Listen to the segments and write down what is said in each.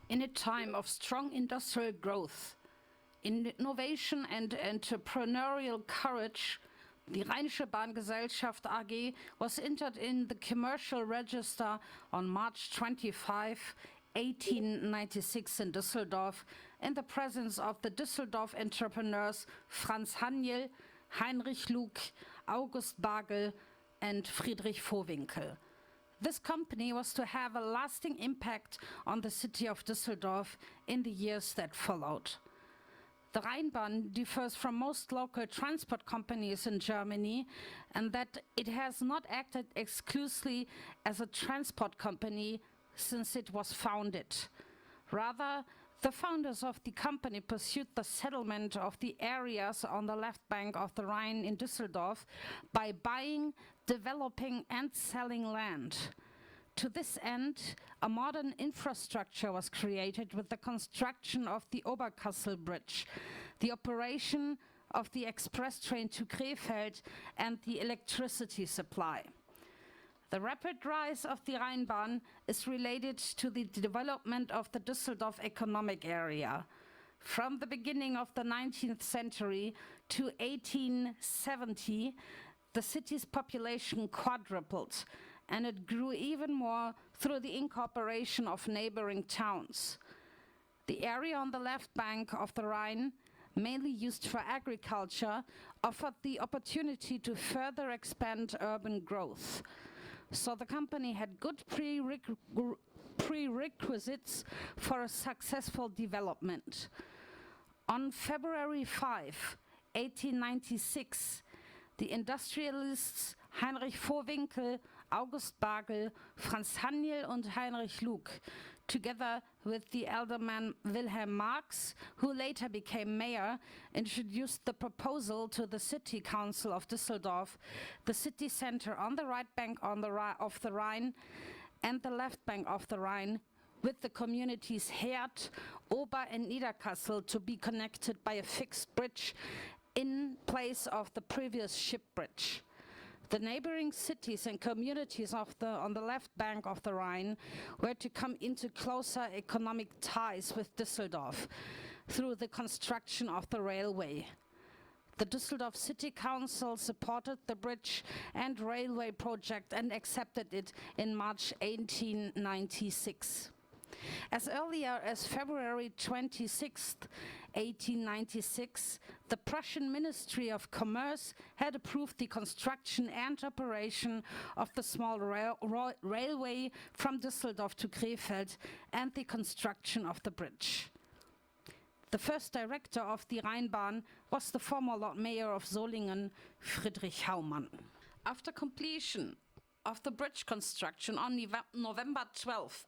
In a time of strong industrial growth, innovation and entrepreneurial courage, the Rheinische Bahngesellschaft AG was entered in the commercial register on March 25, 1896 in Düsseldorf, in the presence of the Düsseldorf entrepreneurs Franz Haniel, Heinrich Lug, August Bagel and Friedrich Vohwinkel. This company was to have a lasting impact on the city of Düsseldorf in the years that followed. The Rheinbahn differs from most local transport companies in Germany and that it has not acted exclusively as a transport company since it was founded. Rather, the founders of the company pursued the settlement of the areas on the left bank of the Rhine in Düsseldorf by buying, developing and selling land. To this end, a modern infrastructure was created with the construction of the Oberkassel Bridge, the operation of the express train to Krefeld and the electricity supply. The rapid rise of the Rheinbahn is related to the development of the Düsseldorf economic area. From the beginning of the 19th century to 1870, the city's population quadrupled, and it grew even more through the incorporation of neighboring towns. The area on the left bank of the Rhine, mainly used for agriculture, offered the opportunity to further expand urban growth. So the company had good prerequisites for a successful development. On February 5, 1896, the industrialists Heinrich Vohwinkel, August Bagel, Franz Haniel und Heinrich Lug, together with the alderman Wilhelm Marx, who later became mayor, introduced the proposal to the city council of Düsseldorf, the city center on the right bank of the Rhine and the left bank of the Rhine, with the communities Herd, Ober and Niederkassel to be connected by a fixed bridge in place of the previous ship bridge. The neighboring cities and communities on the left bank of the Rhine were to come into closer economic ties with Düsseldorf through the construction of the railway. The Düsseldorf City Council supported the bridge and railway project and accepted it in March 1896. As earlier as February 26, 1896, the Prussian Ministry of Commerce had approved the construction and operation of the small railway from Düsseldorf to Krefeld and the construction of the bridge. The first director of the Rheinbahn was the former Lord Mayor of Solingen, Friedrich Haumann. After completion of the bridge construction on November 12,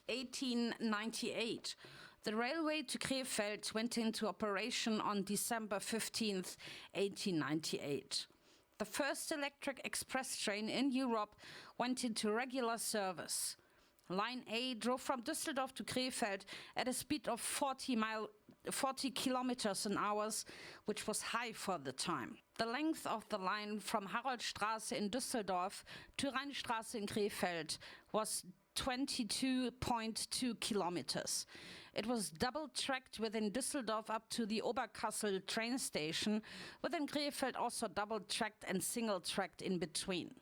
1898, the railway to Krefeld went into operation on December 15, 1898. The first electric express train in Europe went into regular service. Line A drove from Düsseldorf to Krefeld at a speed of 40 kilometers an hour, which was high for the time. The length of the line from Haroldstraße in Düsseldorf to Rheinstraße in Krefeld was 22.2 kilometers. It was double-tracked within Düsseldorf up to the Oberkassel train station, within Krefeld also double-tracked and single-tracked in between.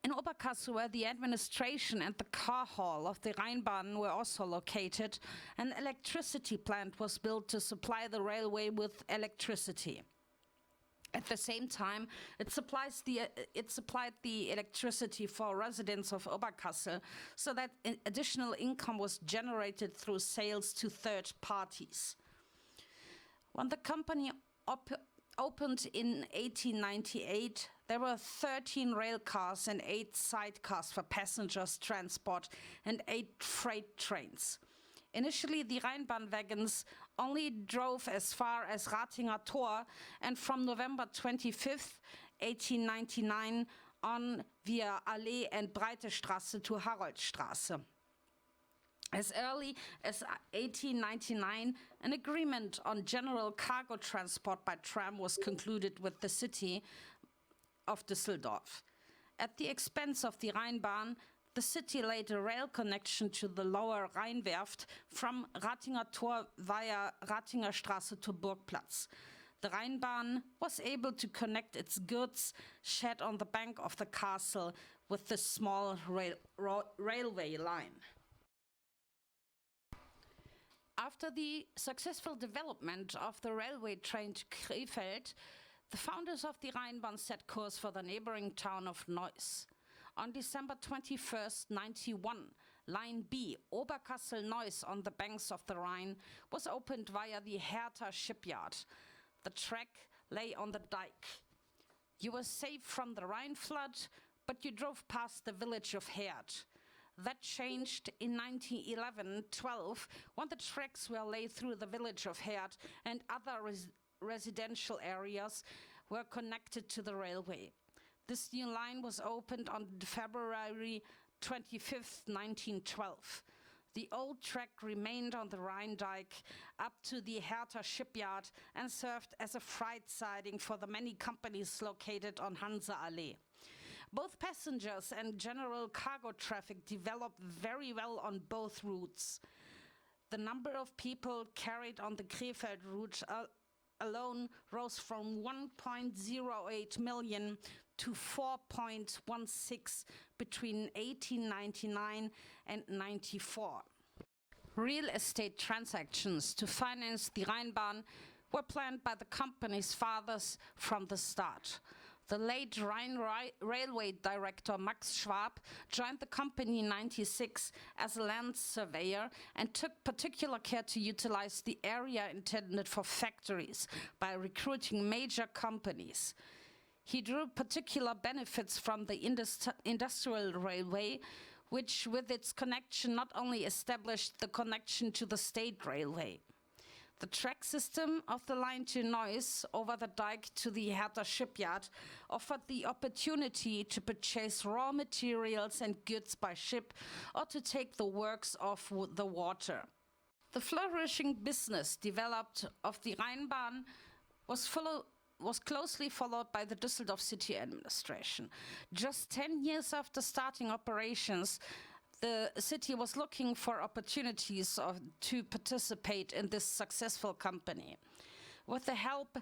In Oberkassel, where the administration and the car hall of the Rheinbahn were also located, an electricity plant was built to supply the railway with electricity. At the same time, it supplied the electricity for residents of Oberkassel, so that additional income was generated through sales to third parties. When the company opened in 1898, there were 13 rail cars and 8 sidecars for passengers transport and 8 freight trains. Initially, the Rheinbahn wagons only drove as far as Ratinger Tor and from November 25, 1899 on via Allee and Breite Straße to Haroldstraße. As early as 1899, an agreement on general cargo transport by tram was concluded with the city of Düsseldorf. At the expense of the Rheinbahn, the city laid a rail connection to the lower Rheinwerft from Ratinger Tor via Ratinger Straße to Burgplatz. The Rheinbahn was able to connect its goods shed on the bank of the castle with the small railway line. After the successful development of the railway train to Krefeld, the founders of the Rheinbahn set course for the neighboring town of Neuss. On December 21st, 91, Line B, Oberkassel-Neuss on the banks of the Rhine, was opened via the Hertha shipyard. The track lay on the dike. You were safe from the Rhine flood, but you drove past the village of Herd. That changed in 1911-12 when the tracks were laid through the village of Herd and other residential areas were connected to the railway. This new line was opened on February 25th, 1912. The old track remained on the Rhine dike up to the Hertha shipyard and served as a freight siding for the many companies located on Hanseallee. Both passengers and general cargo traffic developed very well on both routes. The number of people carried on the Krefeld route alone rose from 1.08 million to 4.16 between 1899 and 94. Real estate transactions to finance the Rheinbahn were planned by the company's fathers from the start. The late Rhine Railway director Max Schwab joined the company in 1996 as a land surveyor and took particular care to utilize the area intended for factories by recruiting major companies. He drew particular benefits from the industrial railway, which with its connection not only established the connection to the state railway. The track system of the line to Neuss over the dike to the Hertha shipyard offered the opportunity to purchase raw materials and goods by ship or to take the works off the water. The flourishing business developed of the Rheinbahn was closely followed by the Düsseldorf city administration. Just 10 years after starting operations, the city was looking for opportunities to participate in this successful company. With the help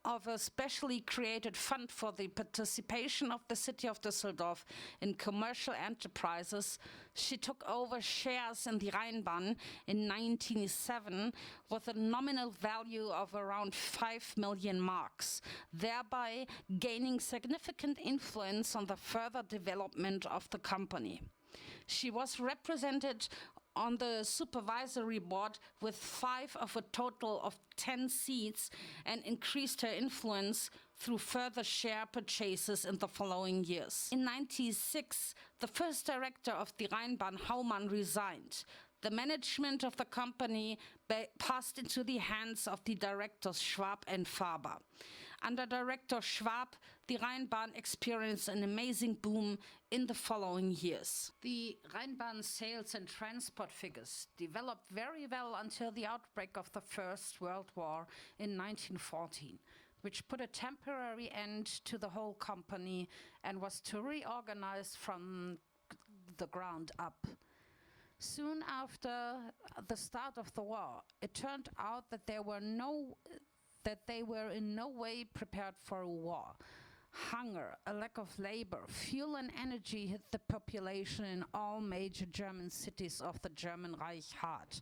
of a specially created fund for the participation of the city of Düsseldorf in commercial enterprises, she took over shares in the Rheinbahn in 1907 with a nominal value of around 5 million marks, thereby gaining significant influence on the further development of the company. She was represented on the supervisory board with 5 of a total of 10 seats and increased her influence through further share purchases in the following years. In 1996, the first director of the Rheinbahn, Haumann, resigned. The management of the company passed into the hands of the directors Schwab and Faber. Under Director Schwab, the Rheinbahn experienced an amazing boom in the following years. The Rheinbahn sales and transport figures developed very well until the outbreak of the First World War in 1914, which put a temporary end to the whole company and was to reorganize from the ground up. Soon after the start of the war, it turned out that they were in no way prepared for a war. Hunger, a lack of labor, fuel and energy hit the population in all major German cities of the German Reich hard.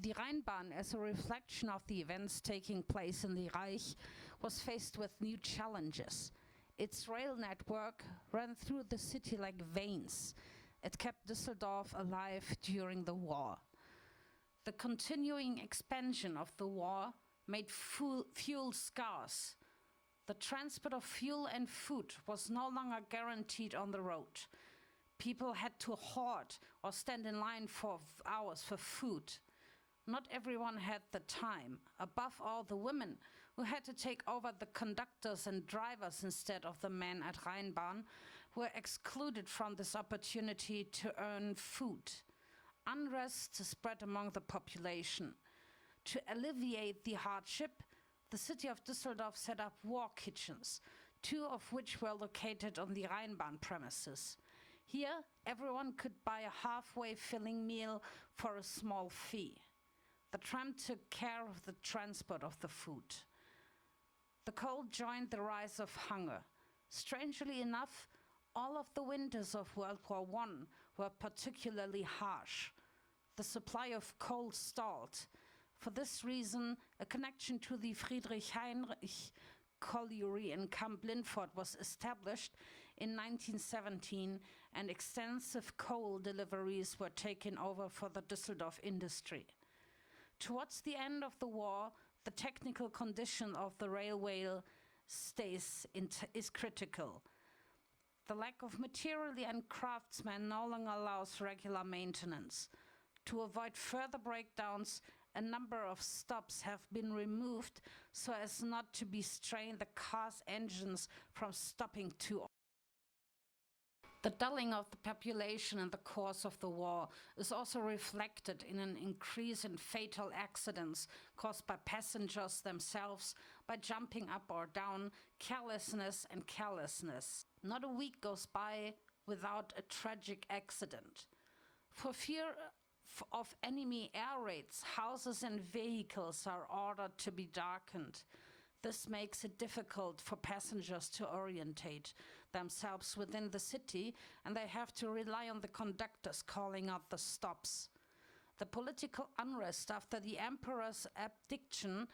The Rheinbahn, as a reflection of the events taking place in the Reich, was faced with new challenges. Its rail network ran through the city like veins. It kept Düsseldorf alive during the war. The continuing expansion of the war made fuel scarce. The transport of fuel and food was no longer guaranteed on the road. People had to hoard or stand in line for hours for food. Not everyone had the time. Above all, the women, who had to take over the conductors and drivers instead of the men at Rheinbahn, were excluded from this opportunity to earn food. Unrest spread among the population. To alleviate the hardship, the city of Düsseldorf set up war kitchens, 2 of which were located on the Rheinbahn premises. Here, everyone could buy a halfway filling meal for a small fee. The tram took care of the transport of the food. The cold joined the rise of hunger. Strangely enough, all of the winters of World War I were particularly harsh. The supply of coal stalled. For this reason, a connection to the Friedrich Heinrich colliery in Camp Lindford was established in 1917, and extensive coal deliveries were taken over for the Düsseldorf industry. Towards the end of the war, the technical condition of the railway is critical. The lack of material and craftsmen no longer allows regular maintenance. To avoid further breakdowns, a number of stops have been removed so as not to strain the car's engines from stopping too often. The dulling of the population in the course of the war is also reflected in an increase in fatal accidents caused by passengers themselves, by jumping up or down, carelessness. Not a week goes by without a tragic accident. For fear of enemy air raids, houses and vehicles are ordered to be darkened. This makes it difficult for passengers to orientate themselves within the city, and they have to rely on the conductors calling out the stops. The political unrest after the emperor's abdication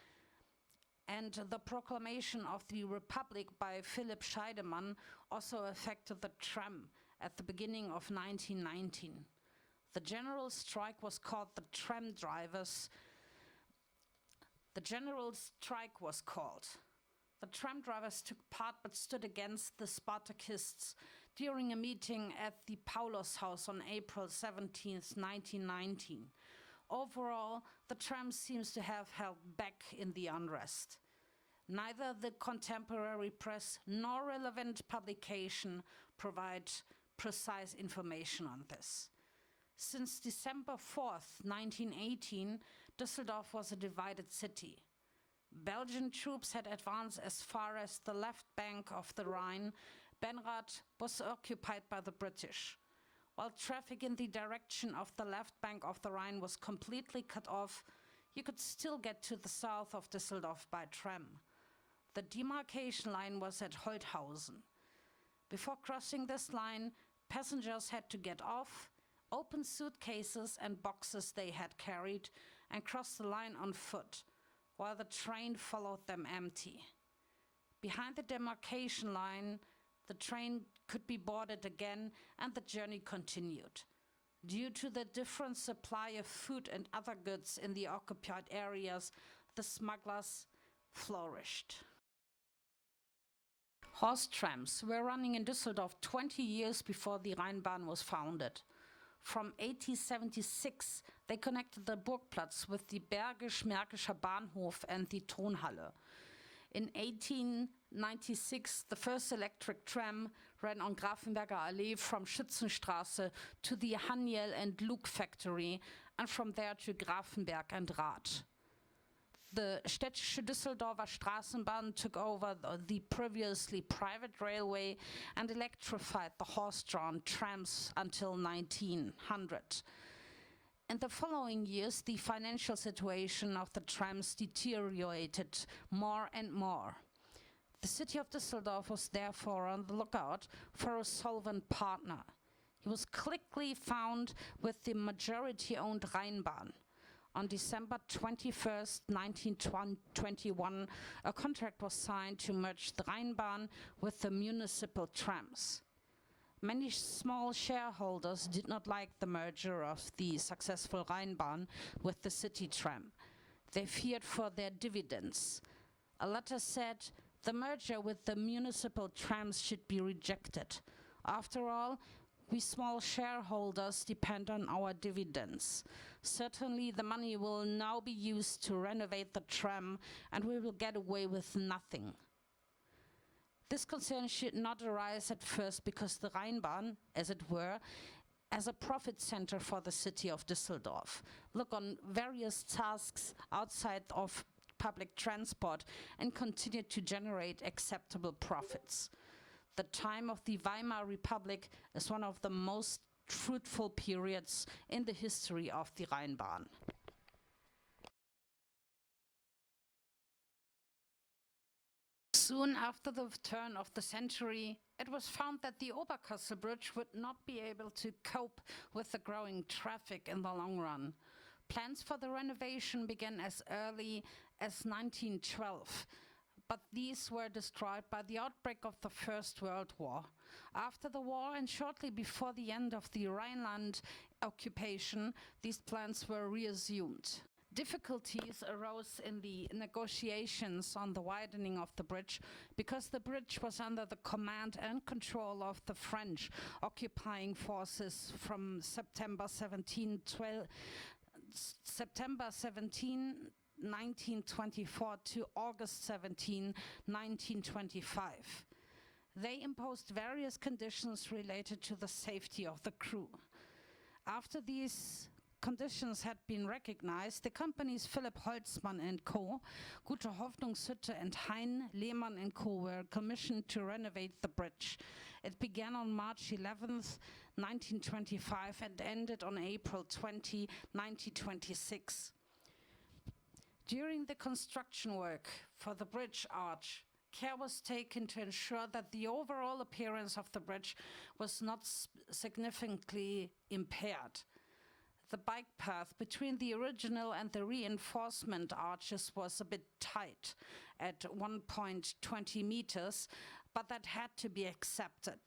and the proclamation of the Republic by Philipp Scheidemann also affected the tram at the beginning of 1919. The general strike was called the tram drivers. The tram drivers took part but stood against the Spartakists during a meeting at the Paulushaus on April 17, 1919. Overall, the tram seems to have held back in the unrest. Neither the contemporary press nor relevant publication provide precise information on this. Since December 4th, 1918, Düsseldorf was a divided city. Belgian troops had advanced as far as the left bank of the Rhine. Benrath was occupied by the British. While traffic in the direction of the left bank of the Rhine was completely cut off, you could still get to the south of Düsseldorf by tram. The demarcation line was at Holthausen. Before crossing this line, passengers had to get off, open suitcases and boxes they had carried, and cross the line on foot, while the train followed them empty. Behind the demarcation line, the train could be boarded again and the journey continued. Due to the different supply of food and other goods in the occupied areas, the smugglers flourished. Horse trams were running in Düsseldorf 20 years before the Rheinbahn was founded. From 1876, they connected the Burgplatz with the Bergisch-Märkischer Bahnhof and the Tonhalle. In 1896, the first electric tram ran on Grafenberger Allee from Schützenstraße to the Haniel and Luke factory, and from there to Grafenberg and Rath. The Städtische Düsseldorfer Straßenbahn took over the previously private railway and electrified the horse-drawn trams until 1900. In the following years, the financial situation of the trams deteriorated more and more. The city of Düsseldorf was therefore on the lookout for a solvent partner. He was quickly found with the majority-owned Rheinbahn. On December 21, 1921, a contract was signed to merge the Rheinbahn with the municipal trams. Many small shareholders did not like the merger of the successful Rheinbahn with the city tram. They feared for their dividends. A letter said the merger with the municipal trams should be rejected. After all, we small shareholders depend on our dividends. Certainly the money will now be used to renovate the tram, and we will get away with nothing. This concern should not arise at first because the Rheinbahn, as it were, as a profit center for the city of Düsseldorf, look on various tasks outside of public transport and continue to generate acceptable profits. the time of the Weimar Republic is one of the most fruitful periods in the history of the Rheinbahn. Soon after the turn of the century, it was found that the Oberkassel Bridge would not be able to cope with the growing traffic in the long run. Plans for the renovation began as early as 1912, but these were destroyed by the outbreak of the First World War. After the war and shortly before the end of the Rhineland occupation, these plans were reassumed. Difficulties arose in the negotiations on the widening of the bridge because the bridge was under the command and control of the French occupying forces from September 17, 1924 to August 17, 1925. They imposed various conditions related to the safety of the crew. After these conditions had been recognized, the companies Philipp Holzmann and Co., Gute Hoffnungshütte and Hein Lehmann and Co. were commissioned to renovate the bridge. It began on March 11th, 1925 and ended on April 20, 1926. During the construction work for the bridge arch, care was taken to ensure that the overall appearance of the bridge was not significantly impaired. The bike path between the original and the reinforcement arches was a bit tight at 1.20 meters, but that had to be accepted.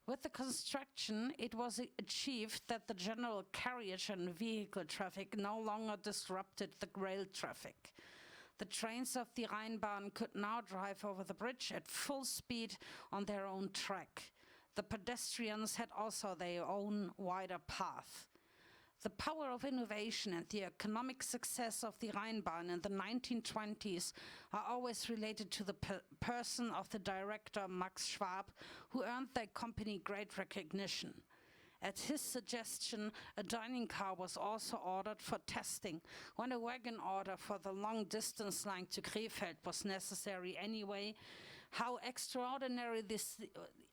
With the construction, it was achieved that the general carriage and vehicle traffic no longer disrupted the rail traffic. The trains of the Rheinbahn could now drive over the bridge at full speed on their own track. The pedestrians had also their own wider path. The power of innovation and the economic success of the Rheinbahn in the 1920s are always related to the person of the director Max Schwab, who earned their company great recognition. At his suggestion, a dining car was also ordered for testing, when a wagon order for the long-distance line to Krefeld was necessary anyway. How extraordinary this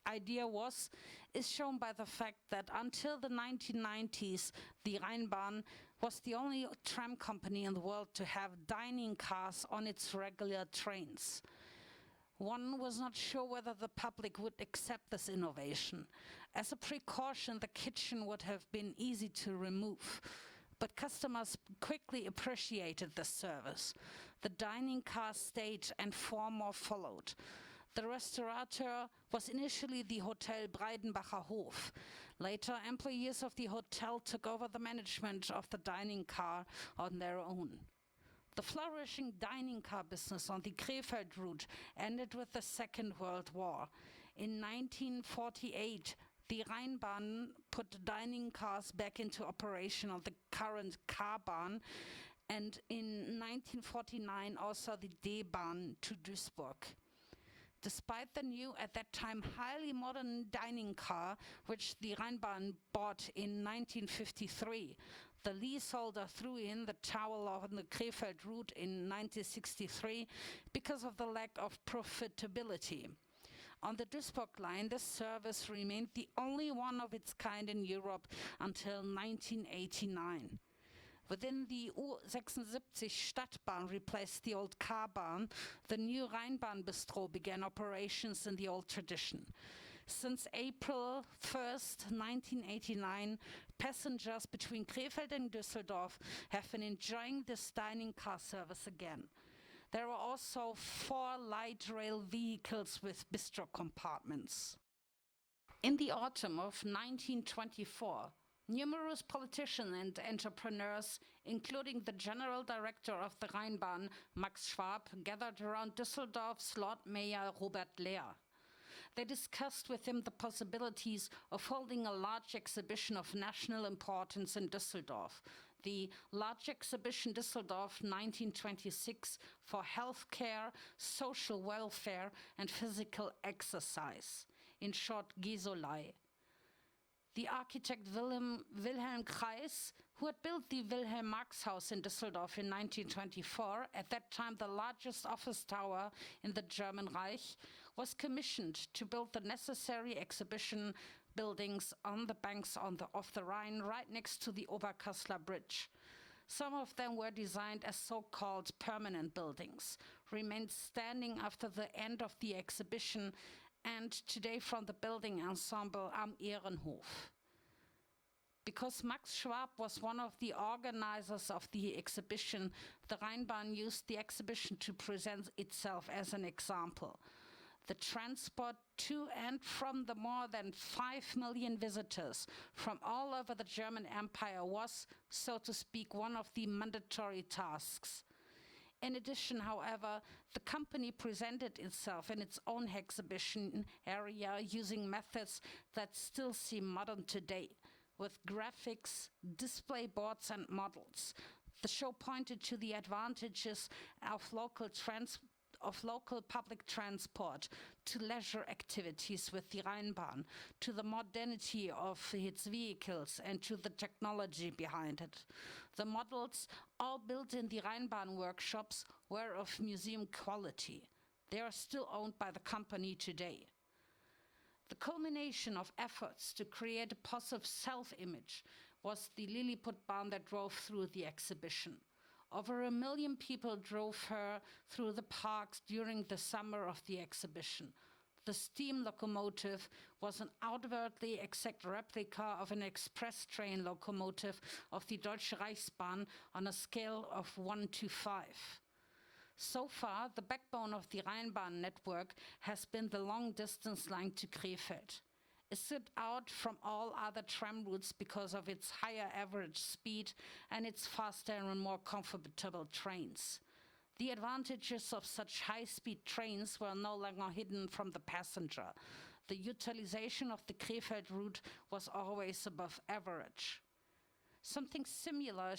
idea was is shown by the fact that until the 1990s, the Rheinbahn was the only tram company in the world to have dining cars on its regular trains. One was not sure whether the public would accept this innovation. As a precaution, the kitchen would have been easy to remove, but customers quickly appreciated the service. The dining car stayed and four more followed. The restaurateur was initially the Hotel Breidenbacher Hof. Later, employees of the hotel took over the management of the dining car on their own. The flourishing dining car business on the Krefeld route ended with the Second World War. In 1948, the Rheinbahn put dining cars back into operation on the current K-Bahn, and in 1949 also the D-Bahn to Duisburg. Despite the new, at that time, highly modern dining car, which the Rheinbahn bought in 1953, the leaseholder threw in the towel on the Krefeld route in 1963 because of the lack of profitability. On the Duisburg line, this service remained the only one of its kind in Europe until 1989. Within the U76 Stadtbahn replaced the old K-Bahn, the new Rheinbahn Bistro began operations in the old tradition. Since April 1st, 1989, passengers between Krefeld and Düsseldorf have been enjoying this dining car service again. There are also 4 light rail vehicles with bistro compartments. In the autumn of 1924, numerous politicians and entrepreneurs, including the general director of the Rheinbahn, Max Schwab, gathered around Düsseldorf's Lord Mayor Robert Lehr. They discussed with him the possibilities of holding a large exhibition of national importance in Düsseldorf, the Large Exhibition Düsseldorf 1926 for healthcare, social welfare and physical exercise, in short GESOLAI. The architect Wilhelm Kreis, who had built the Wilhelm Marx House in Düsseldorf in 1924, at that time the largest office tower in the German Reich, was commissioned to build the necessary exhibition buildings on the banks of the Rhine, right next to the Oberkassler Bridge. Some of them were designed as so-called permanent buildings, remained standing after the end of the exhibition, and today from the building ensemble am Ehrenhof. Because Max Schwab was one of the organizers of the exhibition, the Rheinbahn used the exhibition to present itself as an example. The transport to and from the more than 5 million visitors from all over the German Empire was, so to speak, one of the mandatory tasks. In addition, however, the company presented itself in its own exhibition area using methods that still seem modern today, with graphics, display boards and models. The show pointed to the advantages of local public transport, to leisure activities with the Rheinbahn, to the modernity of its vehicles and to the technology behind it. The models, all built in the Rheinbahn workshops, were of museum quality. They are still owned by the company today. The culmination of efforts to create a positive self-image was the Lilliputbahn that drove through the exhibition. Over 1 million people drove her through the parks during the summer of the exhibition. The steam locomotive was an outwardly exact replica of an express train locomotive of the Deutsche Reichsbahn on a scale of 1 to 5. So far, the backbone of the Rheinbahn network has been the long-distance line to Krefeld. It stood out from all other tram routes because of its higher average speed and its faster and more comfortable trains. The advantages of such high-speed trains were no longer hidden from the passenger. The utilization of the Krefeld route was always above average. Something similar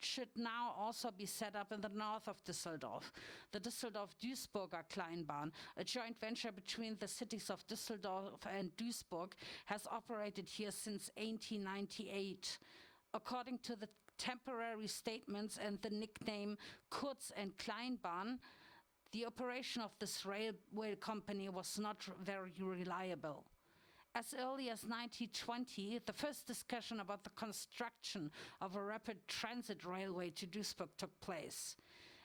should now also be set up in the north of Düsseldorf. The Düsseldorf-Duisburger Kleinbahn, a joint venture between the cities of Düsseldorf and Duisburg, has operated here since 1898. According to the temporary statements and the nickname Kurz- and Kleinbahn, the operation of this railway company was not very reliable. As early as 1920, the first discussion about the construction of a rapid transit railway to Duisburg took place.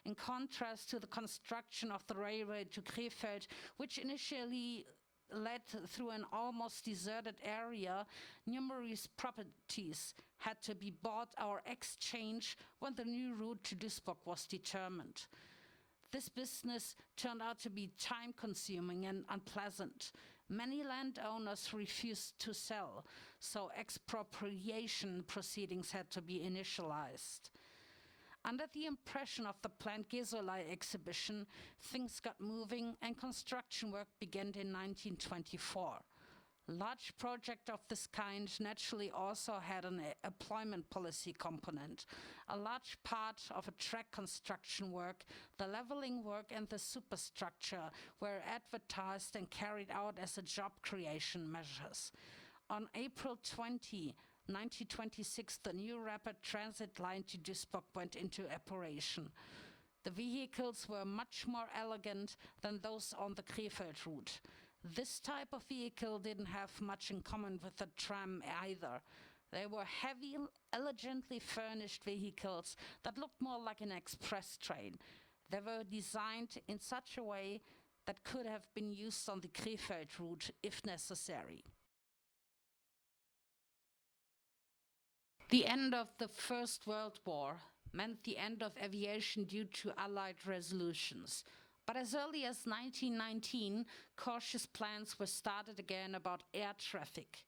In contrast to the construction of the railway to Krefeld, which initially led through an almost deserted area, numerous properties had to be bought or exchanged when the new route to Duisburg was determined. This business turned out to be time-consuming and unpleasant. Many landowners refused to sell, so expropriation proceedings had to be initialized. Under the impression of the planned Gesolei exhibition, things got moving and construction work began in 1924. A large project of this kind naturally also had an employment policy component. A large part of a track construction work, the leveling work and the superstructure were advertised and carried out as a job creation measures. On April 20, 1926, the new rapid transit line to Duisburg went into operation. The vehicles were much more elegant than those on the Krefeld route. This type of vehicle didn't have much in common with the tram either. They were heavy, elegantly furnished vehicles that looked more like an express train. They were designed in such a way that could have been used on the Krefeld route if necessary. The end of the First World War meant the end of aviation due to Allied resolutions. But as early as 1919, cautious plans were started again about air traffic.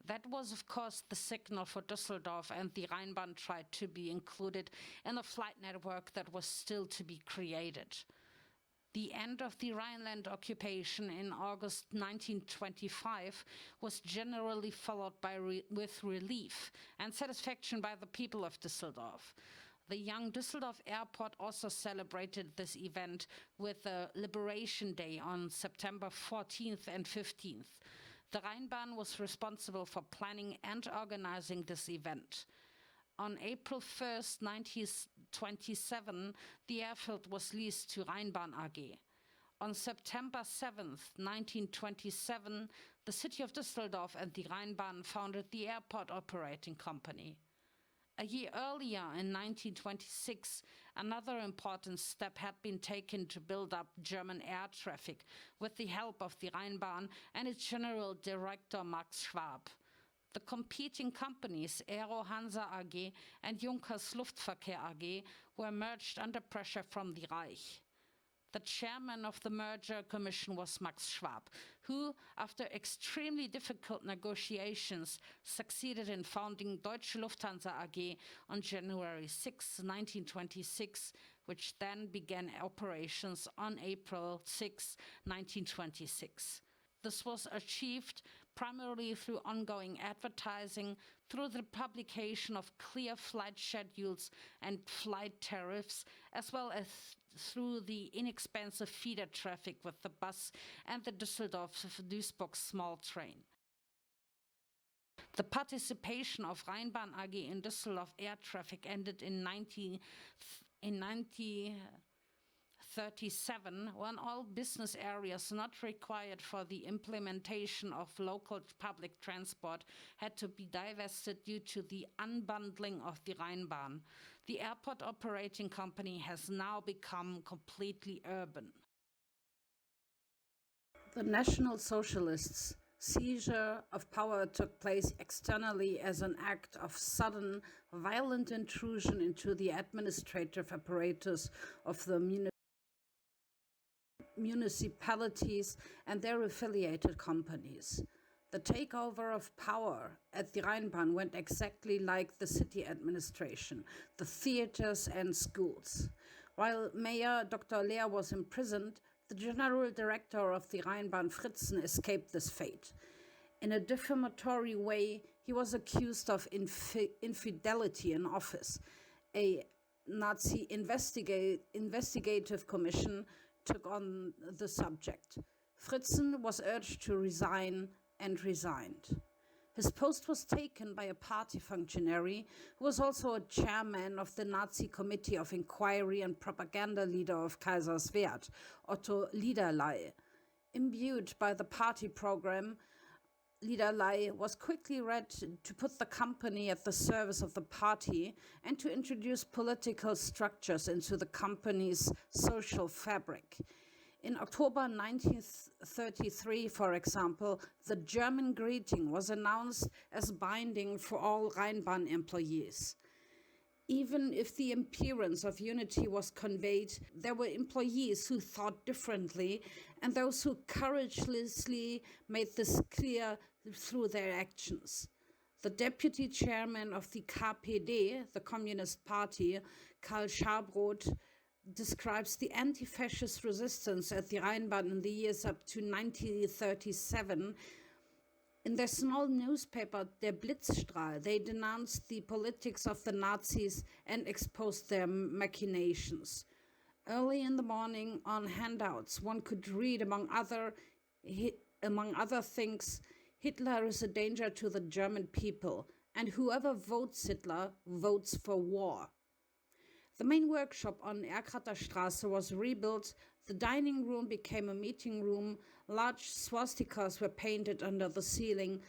That was, of course, the signal for Düsseldorf, and the Rheinbahn tried to be included in a flight network that was still to be created. The end of the Rhineland occupation in August 1925 was generally followed with relief and satisfaction by the people of Düsseldorf. The young Düsseldorf airport also celebrated this event with a Liberation Day on September 14th and 15th. The Rheinbahn was responsible for planning and organizing this event. On April 1st, 1927, the airfield was leased to Rheinbahn AG. On September 7th, 1927, the city of Düsseldorf and the Rheinbahn founded the airport operating company. A year earlier, in 1926, another important step had been taken to build up German air traffic with the help of the Rheinbahn and its general director Max Schwab. The competing companies Aero Hansa AG and Junkers Luftverkehr AG were merged under pressure from the Reich. The chairman of the merger commission was Max Schwab, who, after extremely difficult negotiations, succeeded in founding Deutsche Lufthansa AG on January 6, 1926, which then began operations on April 6, 1926. This was achieved primarily through ongoing advertising, through the publication of clear flight schedules and flight tariffs, as well as through the inexpensive feeder traffic with the bus and the Düsseldorf-Duisburg small train. The participation of Rheinbahn AG in Düsseldorf air traffic ended in 1937, when all business areas not required for the implementation of local public transport had to be divested due to the unbundling of the Rheinbahn. The airport operating company has now become completely urban. The National Socialists' seizure of power took place externally as an act of sudden, violent intrusion into the administrative apparatus of the municipalities and their affiliated companies. The takeover of power at the Rheinbahn went exactly like the city administration, the theaters and schools. While Mayor Dr. Lehr was imprisoned, the general director of the Rheinbahn, Fritzen, escaped this fate. In a defamatory way, he was accused of infidelity in office. A Nazi investigative commission took on the subject. Fritzen was urged to resign and resigned. His post was taken by a party functionary who was also a chairman of the Nazi Committee of Inquiry and propaganda leader of Kaiserswerth, Otto Liederley. Imbued by the party program, Liederley was quickly read to put the company at the service of the party and to introduce political structures into the company's social fabric. In October 1933, for example, the German greeting was announced as binding for all Rheinbahn employees. Even if the appearance of unity was conveyed, there were employees who thought differently and those who courageously made this clear through their actions. The deputy chairman of the KPD, the Communist Party, Karl Schabroth, describes the anti-fascist resistance at the Rheinbahn in the years up to 1937. In their small newspaper, Der Blitzstrahl, they denounced the politics of the Nazis and exposed their machinations. Early in the morning, on handouts, one could read, among other things, Hitler is a danger to the German people, and whoever votes Hitler votes for war. The main workshop on Erkrater Straße was rebuilt, the dining room became a meeting room, large swastikas were painted under the ceiling,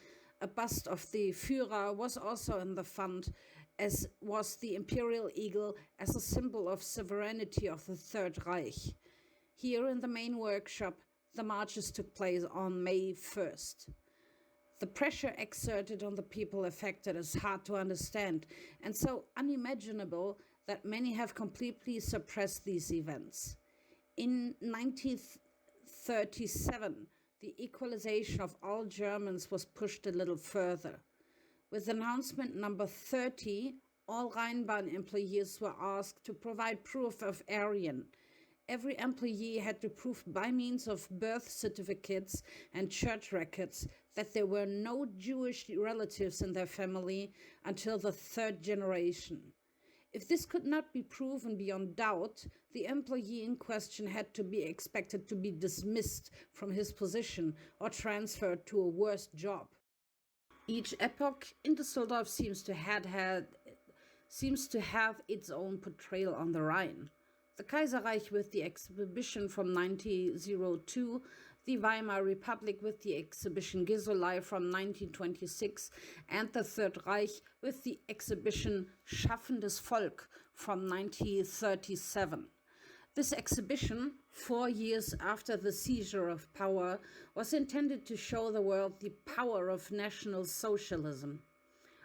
a bust of the Führer was also in the front, as was the imperial eagle as a symbol of sovereignty of the Third Reich. Here in the main workshop, the marches took place on May 1st. The pressure exerted on the people affected is hard to understand and so unimaginable that many have completely suppressed these events. In 1937, the equalization of all Germans was pushed a little further. With announcement number 30, all Rheinbahn employees were asked to provide proof of Aryan. Every employee had to prove by means of birth certificates and church records that there were no Jewish relatives in their family until the third generation. If this could not be proven beyond doubt, the employee in question had to be expected to be dismissed from his position or transferred to a worse job. Each epoch in Düsseldorf seems to have its own portrayal on the Rhine. the Kaiserreich with the exhibition from 1902, the Weimar Republic with the exhibition Gisolei from 1926, and the Third Reich with the exhibition Schaffendes Volk from 1937. This exhibition, 4 years after the seizure of power, was intended to show the world the power of National Socialism.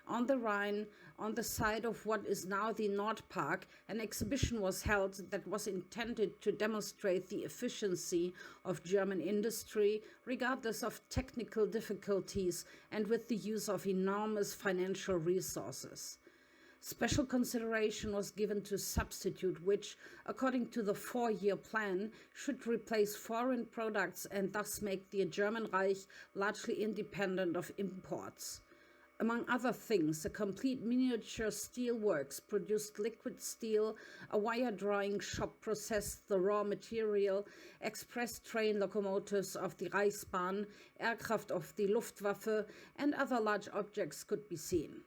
On the Rhine, on the site of what is now the Nordpark, an exhibition was held that was intended to demonstrate the efficiency of German industry, regardless of technical difficulties and with the use of enormous financial resources. Special consideration was given to substitute which, according to the 4-year plan, should replace foreign products and thus make the German Reich largely independent of imports. Among other things, a complete miniature steel works produced liquid steel, a wire drawing shop processed the raw material, express train locomotives of the Rheinbahn, aircraft of the Luftwaffe, and other large objects could be seen.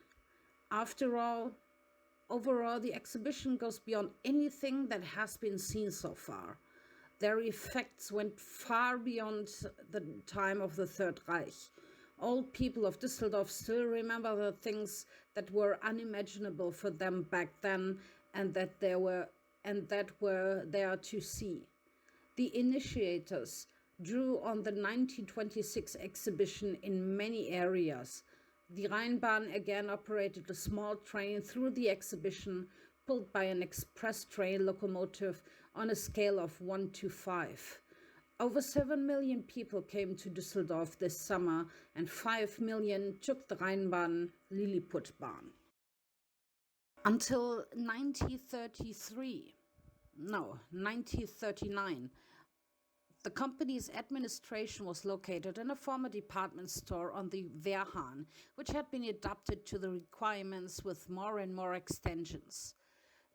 Overall, the exhibition goes beyond anything that has been seen so far. Their effects went far beyond the time of the Third Reich. Old people of Düsseldorf still remember the things that were unimaginable for them back then and that were there to see. The initiators drew on the 1926 exhibition in many areas. The Rheinbahn again operated a small train through the exhibition, pulled by an express train locomotive on a scale of 1 to 5. Over 7 million people came to Düsseldorf this summer, and 5 million took the Rheinbahn Lilliputbahn. Until 1939, the company's administration was located in a former department store on the Wehrhahn, which had been adapted to the requirements with more and more extensions.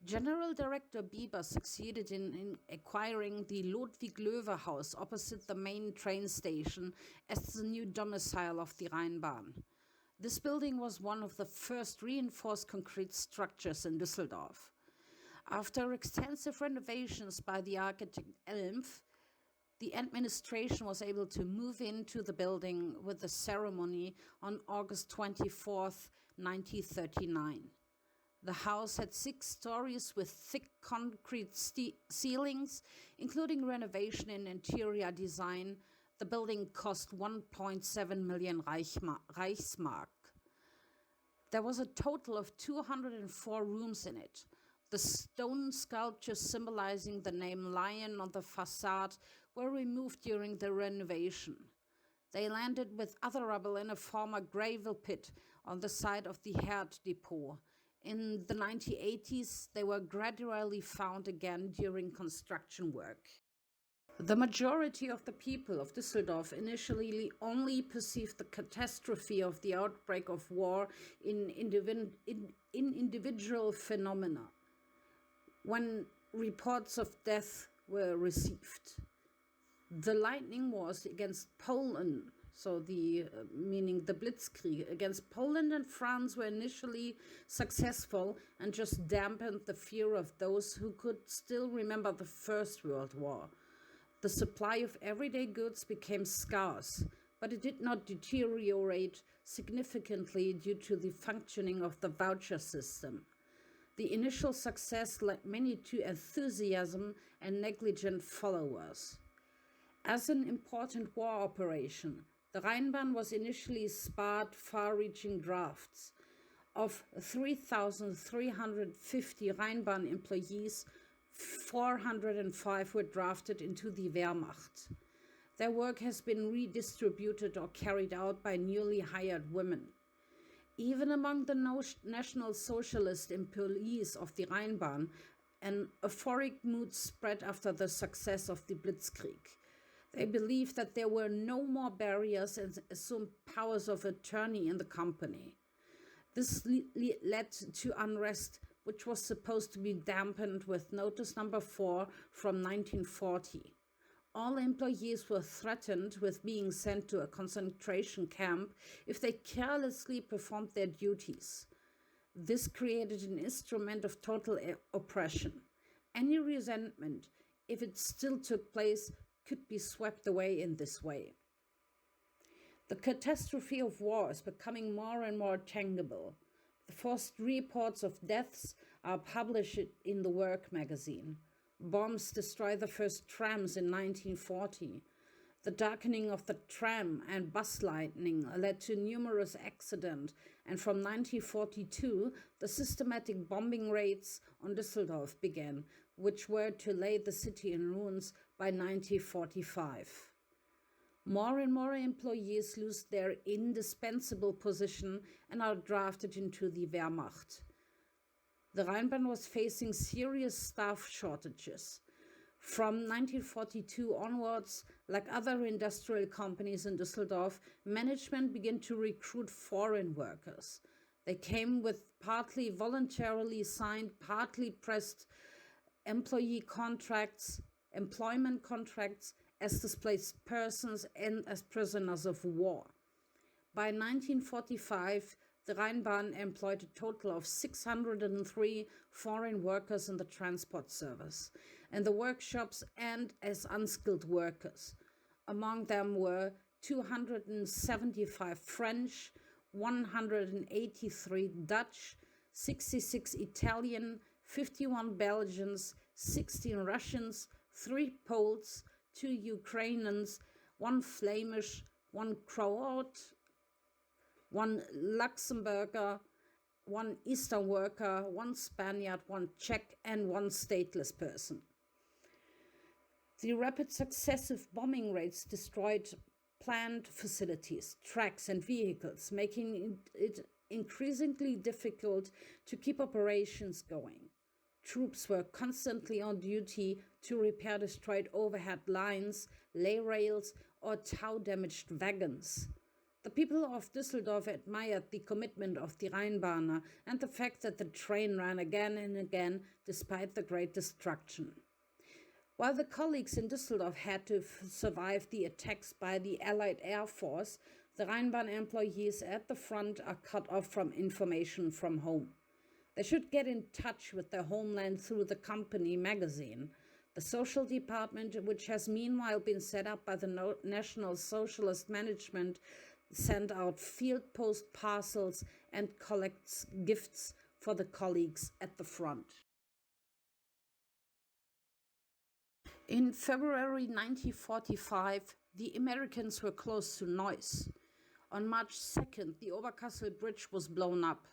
General Director Bieber succeeded in acquiring the Ludwig Löwe House opposite the main train station as the new domicile of the Rheinbahn. This building was one of the first reinforced concrete structures in Düsseldorf. After extensive renovations by the architect Elmf, the administration was able to move into the building with a ceremony on August 24, 1939. The house had 6 stories with thick concrete ceilings, including renovation and interior design. The building cost 1.7 million Reichsmark. There was a total of 204 rooms in it. The stone sculptures symbolizing the name lion on the facade were removed during the renovation. They landed with other rubble in a former gravel pit on the side of the Herd depot. In the 1980s, they were gradually found again during construction work. The majority of the people of Düsseldorf initially only perceived the catastrophe of the outbreak of war in individual phenomena, when reports of death were received. The lightning wars against Poland, meaning the Blitzkrieg against Poland and France, were initially successful and just dampened the fear of those who could still remember the First World War. The supply of everyday goods became scarce, but it did not deteriorate significantly due to the functioning of the voucher system. The initial success led many to enthusiasm and negligent followers. As an important war operation, the Rheinbahn was initially spared far-reaching drafts. Of 3,350 Rheinbahn employees, 405 were drafted into the Wehrmacht. Their work has been redistributed or carried out by newly hired women. Even among the National Socialist employees of the Rheinbahn, an euphoric mood spread after the success of the Blitzkrieg. They believed that there were no more barriers and assumed powers of attorney in the company. This led to unrest, which was supposed to be dampened with Notice Number 4 from 1940. All employees were threatened with being sent to a concentration camp if they carelessly performed their duties. This created an instrument of total oppression. Any resentment, if it still took place, could be swept away in this way. The catastrophe of war is becoming more and more tangible. The first reports of deaths are published in the Work magazine. Bombs destroy the first trams in 1940. The darkening of the tram and bus lightning led to numerous accidents, and from 1942 the systematic bombing raids on Düsseldorf began, which were to lay the city in ruins by 1945. More and more employees lose their indispensable position and are drafted into the Wehrmacht. The Rheinbahn was facing serious staff shortages. From 1942 onwards, like other industrial companies in Düsseldorf, management began to recruit foreign workers. They came with partly voluntarily signed, partly pressed employment contracts as displaced persons and as prisoners of war. By 1945, the Rheinbahn employed a total of 603 foreign workers in the transport service, in the workshops and as unskilled workers. Among them were 275 French, 183 Dutch, 66 Italian, 51 Belgians, 16 Russians, 3 Poles, 2 Ukrainians, 1 Flemish, 1 Croat, 1 Luxembourger, 1 Eastern worker, 1 Spaniard, 1 Czech, and 1 stateless person. The rapid successive bombing raids destroyed plant facilities, tracks, and vehicles, making it increasingly difficult to keep operations going. Troops were constantly on duty to repair destroyed overhead lines, lay rails, or tow-damaged wagons. The people of Düsseldorf admired the commitment of the Rheinbahner and the fact that the train ran again and again despite the great destruction. While the colleagues in Düsseldorf had to survive the attacks by the Allied Air Force, the Rheinbahn employees at the front are cut off from information from home. They should get in touch with their homeland through the company magazine. The social department, which has meanwhile been set up by the National Socialist Management, send out field post parcels and collects gifts for the colleagues at the front. In February 1945, the Americans were close to Neuss. On March 2nd, the Oberkassel Bridge was blown up.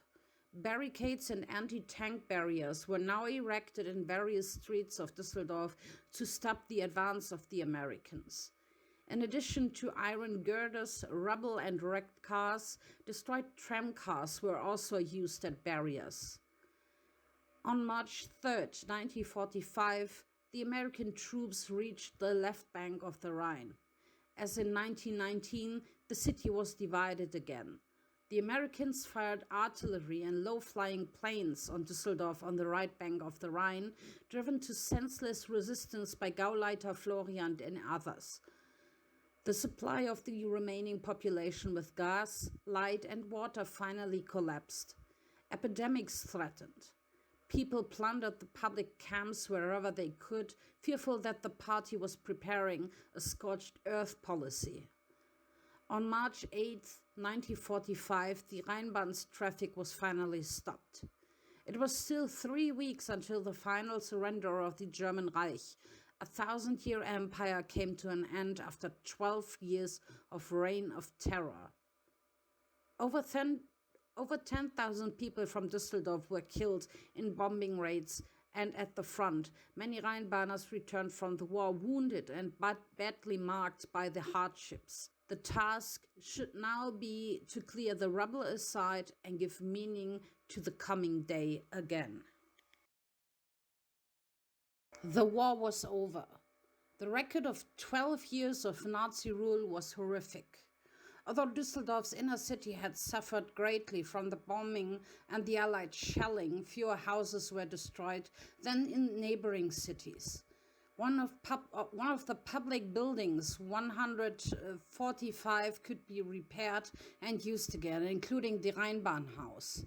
Barricades and anti-tank barriers were now erected in various streets of Düsseldorf to stop the advance of the Americans. In addition to iron girders, rubble and wrecked cars, destroyed tram cars were also used at barriers. On March 3rd, 1945, the American troops reached the left bank of the Rhine. As in 1919, the city was divided again. The Americans fired artillery and low-flying planes on Düsseldorf on the right bank of the Rhine, driven to senseless resistance by Gauleiter Florian and others. The supply of the remaining population with gas, light, and water finally collapsed. Epidemics threatened. People plundered the public camps wherever they could, fearful that the party was preparing a scorched earth policy. On March 8, 1945, the Rheinbahn's traffic was finally stopped. It was still 3 weeks until the final surrender of the German Reich. A 1,000-year empire came to an end after 12 years of reign of terror. Over 10,000 people from Düsseldorf were killed in bombing raids and at the front. Many Rheinbahners returned from the war wounded and badly marked by the hardships. The task should now be to clear the rubble aside and give meaning to the coming day again. The war was over. The record of 12 years of Nazi rule was horrific. Although Düsseldorf's inner city had suffered greatly from the bombing and the Allied shelling, fewer houses were destroyed than in neighboring cities. One of the public buildings, 145, could be repaired and used again, including the Rheinbahn house.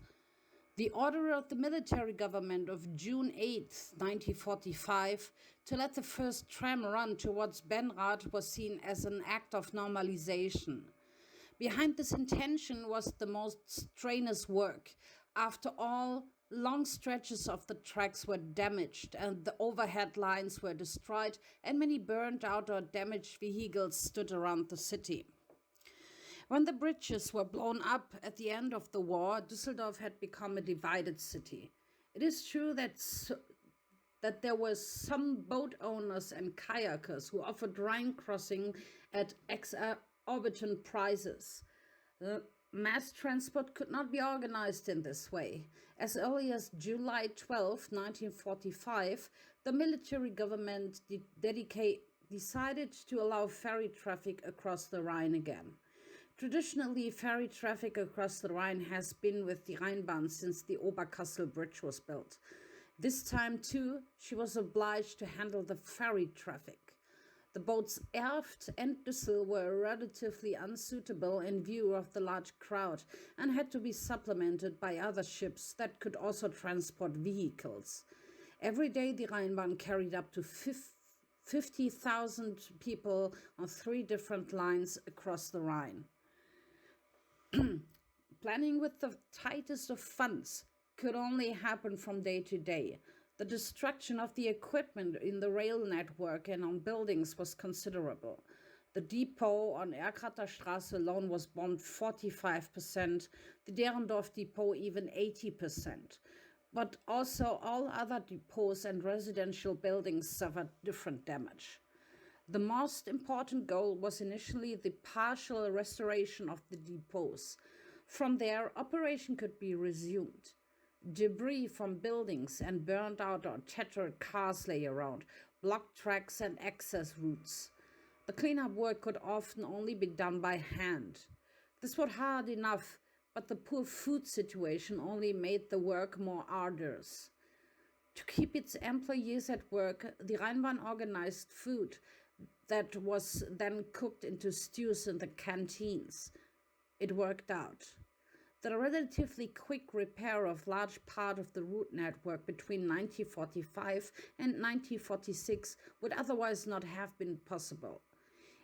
The order of the military government of June 8, 1945, to let the first tram run towards Benrath was seen as an act of normalization. Behind this intention was the most strenuous work. After all, long stretches of the tracks were damaged and the overhead lines were destroyed and many burned out or damaged vehicles stood around the city. When the bridges were blown up at the end of the war, Düsseldorf had become a divided city. It is true that there were some boat owners and kayakers who offered Rhine crossing at exorbitant prices. Mass transport could not be organized in this way. As early as July 12, 1945, the military government decided to allow ferry traffic across the Rhine again. Traditionally, ferry traffic across the Rhine has been with the Rheinbahn since the Oberkassel Bridge was built. This time, too, she was obliged to handle the ferry traffic. The boats Erft and Düssel were relatively unsuitable in view of the large crowd and had to be supplemented by other ships that could also transport vehicles. Every day, the Rheinbahn carried up to 50,000 people on 3 different lines across the Rhine. Planning with the tightest of funds could only happen from day to day. The destruction of the equipment in the rail network and on buildings was considerable. The depot on Erkrater Straße alone was bombed 45%, the Derendorf depot even 80%. But also all other depots and residential buildings suffered different damage. The most important goal was initially the partial restoration of the depots. From there, operation could be resumed. Debris from buildings and burned out or tattered cars lay around, blocked tracks and access routes. The cleanup work could often only be done by hand. This was hard enough, but the poor food situation only made the work more arduous. To keep its employees at work, the Rheinbahn organized food that was then cooked into stews in the canteens. It worked out. The relatively quick repair of large part of the route network between 1945 and 1946 would otherwise not have been possible.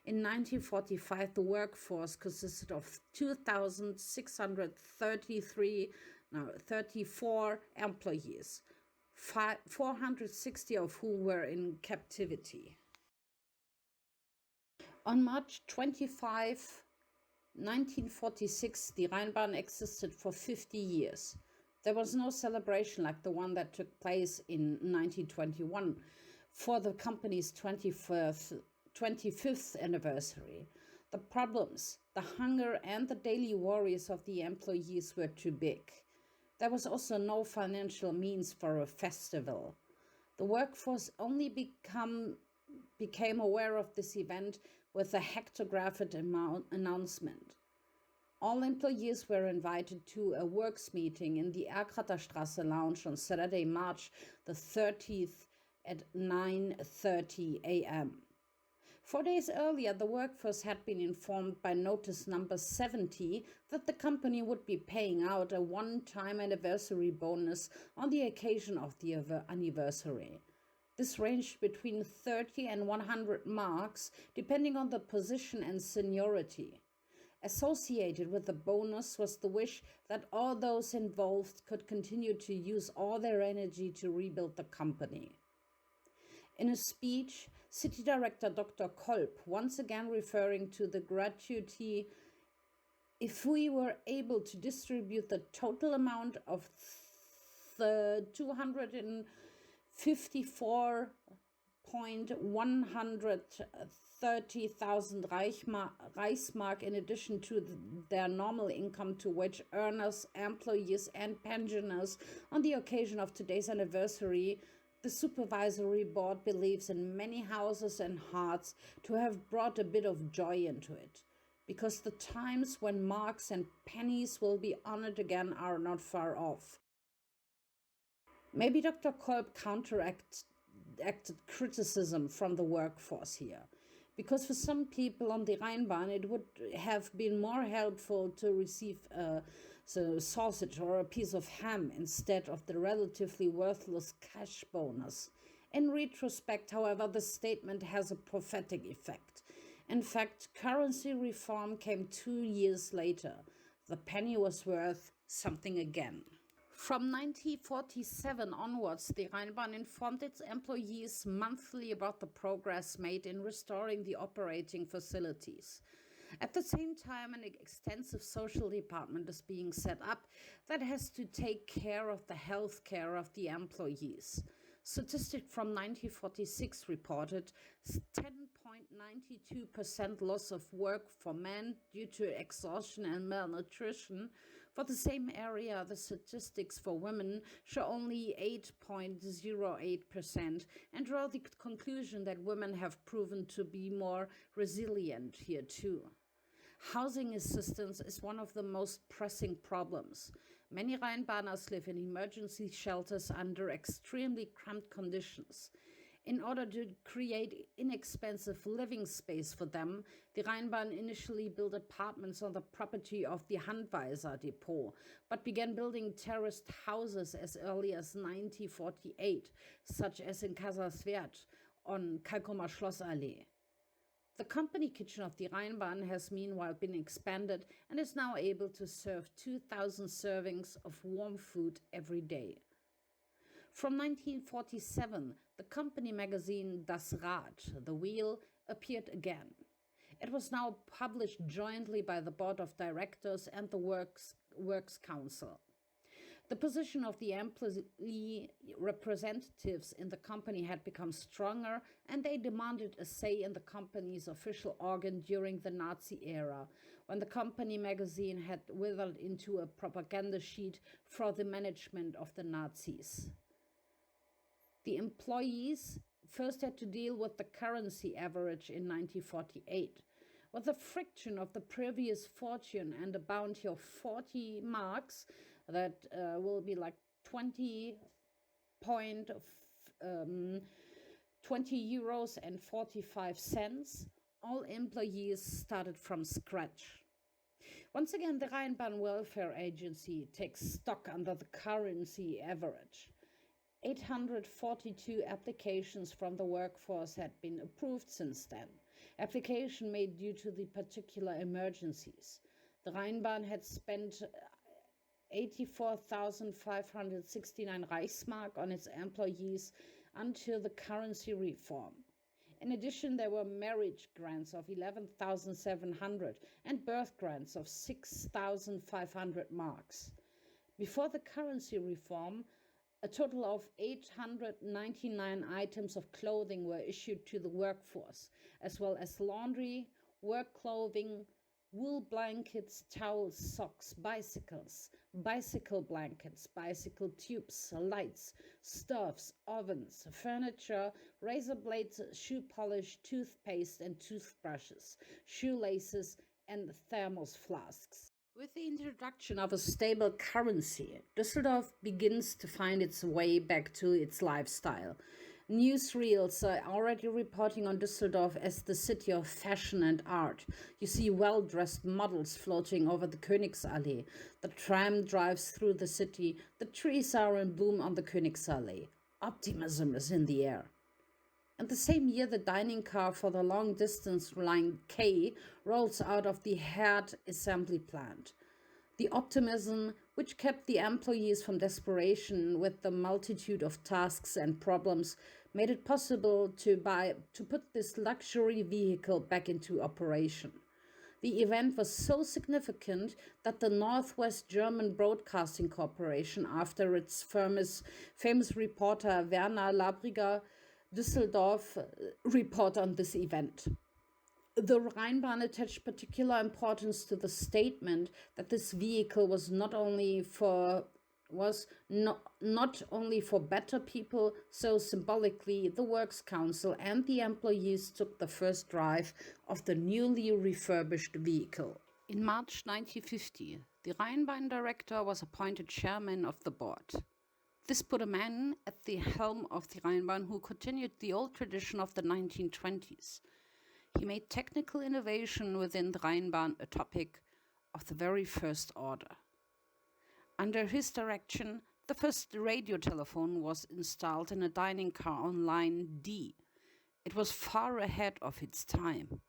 In 1945, the workforce consisted of 2,634 employees, 460 of whom were in captivity. On March 25, 1946, the Rheinbahn existed for 50 years. There was no celebration like the one that took place in 1921 for the company's 25th anniversary. The problems, the hunger and the daily worries of the employees were too big. There was also no financial means for a festival. The workforce only became aware of this event with a hectographed announcement. All employees were invited to a works meeting in the Erkrater Straße lounge on Saturday, March the 30th at 9:30 a.m. 4 days earlier, the workforce had been informed by notice number 70 that the company would be paying out a one-time anniversary bonus on the occasion of the anniversary. This ranged between 30 and 100 marks, depending on the position and seniority. Associated with the bonus was the wish that all those involved could continue to use all their energy to rebuild the company. In a speech, City Director Dr. Kolb, once again referring to the gratuity, if we were able to distribute the total amount of the 254,130,000 Reichsmark in addition to their normal income to wage earners, employees and pensioners on the occasion of today's anniversary, the supervisory board believes in many houses and hearts to have brought a bit of joy into it, because the times when marks and pennies will be honored again are not far off. Maybe Dr. Kolb counteracted criticism from the workforce here, because for some people on the Rheinbahn it would have been more helpful to receive a so sausage or a piece of ham instead of the relatively worthless cash bonus. In retrospect, however, the statement has a prophetic effect. In fact, currency reform came 2 years later. The penny was worth something again. From 1947 onwards, the Rheinbahn informed its employees monthly about the progress made in restoring the operating facilities. At the same time, an extensive social department is being set up that has to take care of the health care of the employees. Statistic from 1946 reported 10.92% loss of work for men due to exhaustion and malnutrition. For the same area, the statistics for women show only 8.08% and draw the conclusion that women have proven to be more resilient here too. Housing assistance is one of the most pressing problems. Many Rheinbahners live in emergency shelters under extremely cramped conditions. In order to create inexpensive living space for them, the Rheinbahn initially built apartments on the property of the Handweiser depot, but began building terraced houses as early as 1948, such as in Kaiserswerth on Kalkumer Schlossallee. The company kitchen of the Rheinbahn has meanwhile been expanded and is now able to serve 2,000 servings of warm food every day. From 1947, the company magazine Das Rad, The Wheel, appeared again. It was now published jointly by the Board of Directors and the Works Council. The position of the employee representatives in the company had become stronger, and they demanded a say in the company's official organ during the Nazi era, when the company magazine had withered into a propaganda sheet for the management of the Nazis. The employees first had to deal with the currency average in 1948. With the friction of the previous fortune and a bounty of 40 marks, that will be like 20 euros and 45 cents. All employees started from scratch. Once again, the Rheinbahn Welfare Agency takes stock under the currency average. 842 applications from the workforce had been approved since then. Application made due to the particular emergencies. The Rheinbahn had spent 84,569 Reichsmark on its employees until the currency reform. In addition, there were marriage grants of 11,700 and birth grants of 6,500 marks. Before the currency reform, a total of 899 items of clothing were issued to the workforce, as well as laundry, work clothing, wool blankets, towels, socks, bicycles, bicycle blankets, bicycle tubes, lights, stoves, ovens, furniture, razor blades, shoe polish, toothpaste and toothbrushes, shoelaces, and thermos flasks. With the introduction of a stable currency, Düsseldorf begins to find its way back to its lifestyle. Newsreels are already reporting on Düsseldorf as the city of fashion and art. You see well-dressed models floating over the Königsallee. The tram drives through the city. The trees are in bloom on the Königsallee. Optimism is in the air. And the same year, the dining car for the long-distance line K rolls out of the Herd assembly plant. The optimism, which kept the employees from desperation with the multitude of tasks and problems, made it possible to put this luxury vehicle back into operation. The event was so significant that the Northwest German Broadcasting Corporation, after its famous reporter Werner Labriger, Düsseldorf, report on this event. The Rheinbahn attached particular importance to the statement that this vehicle was not only for better people, so symbolically the Works Council and the employees took the first drive of the newly refurbished vehicle. In March 1950, the Rheinbahn director was appointed chairman of the board. This put a man at the helm of the Rheinbahn who continued the old tradition of the 1920s. He made technical innovation within the Rheinbahn a topic of the very first order. Under his direction, the first radio telephone was installed in a dining car on line D. It was far ahead of its time.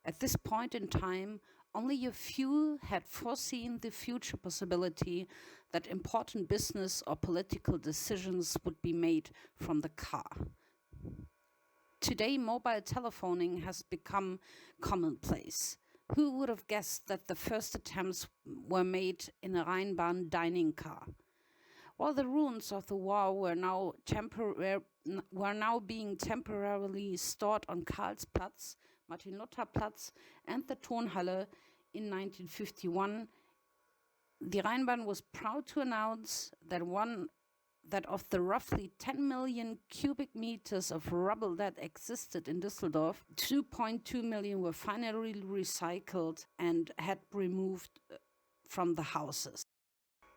At this point in time, only a few had foreseen the future possibility that important business or political decisions would be made from the car. Today, mobile telephoning has become commonplace. Who would have guessed that the first attempts were made in a Rheinbahn dining car? While the ruins of the war were now being temporarily stored on Karlsplatz, Martin-Luther-Platz, and the Tonhalle in 1951, the Rheinbahn was proud to announce that of the roughly 10 million cubic meters of rubble that existed in Düsseldorf, 2.2 million were finally recycled and had removed from the houses.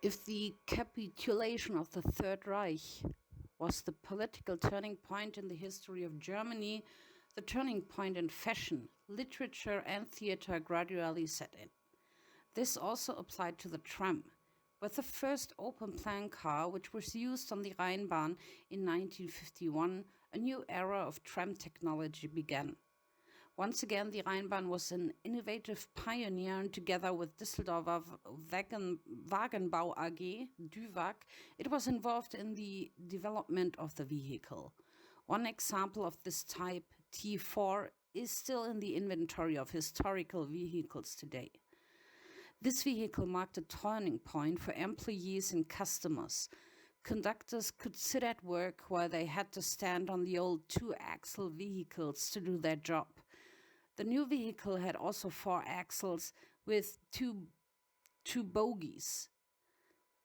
If the capitulation of the Third Reich was the political turning point in the history of Germany, the turning point in fashion, literature, and theater gradually set in. This also applied to the tram. With the first open-plan car, which was used on the Rheinbahn in 1951, a new era of tram technology began. Once again, the Rheinbahn was an innovative pioneer, and together with Düsseldorfer Wagenbau AG, DÜWAG, it was involved in the development of the vehicle. One example of this type, T4, is still in the inventory of historical vehicles today. This vehicle marked a turning point for employees and customers. Conductors could sit at work while they had to stand on the old two-axle vehicles to do their job. The new vehicle had also 4 axles with two bogies.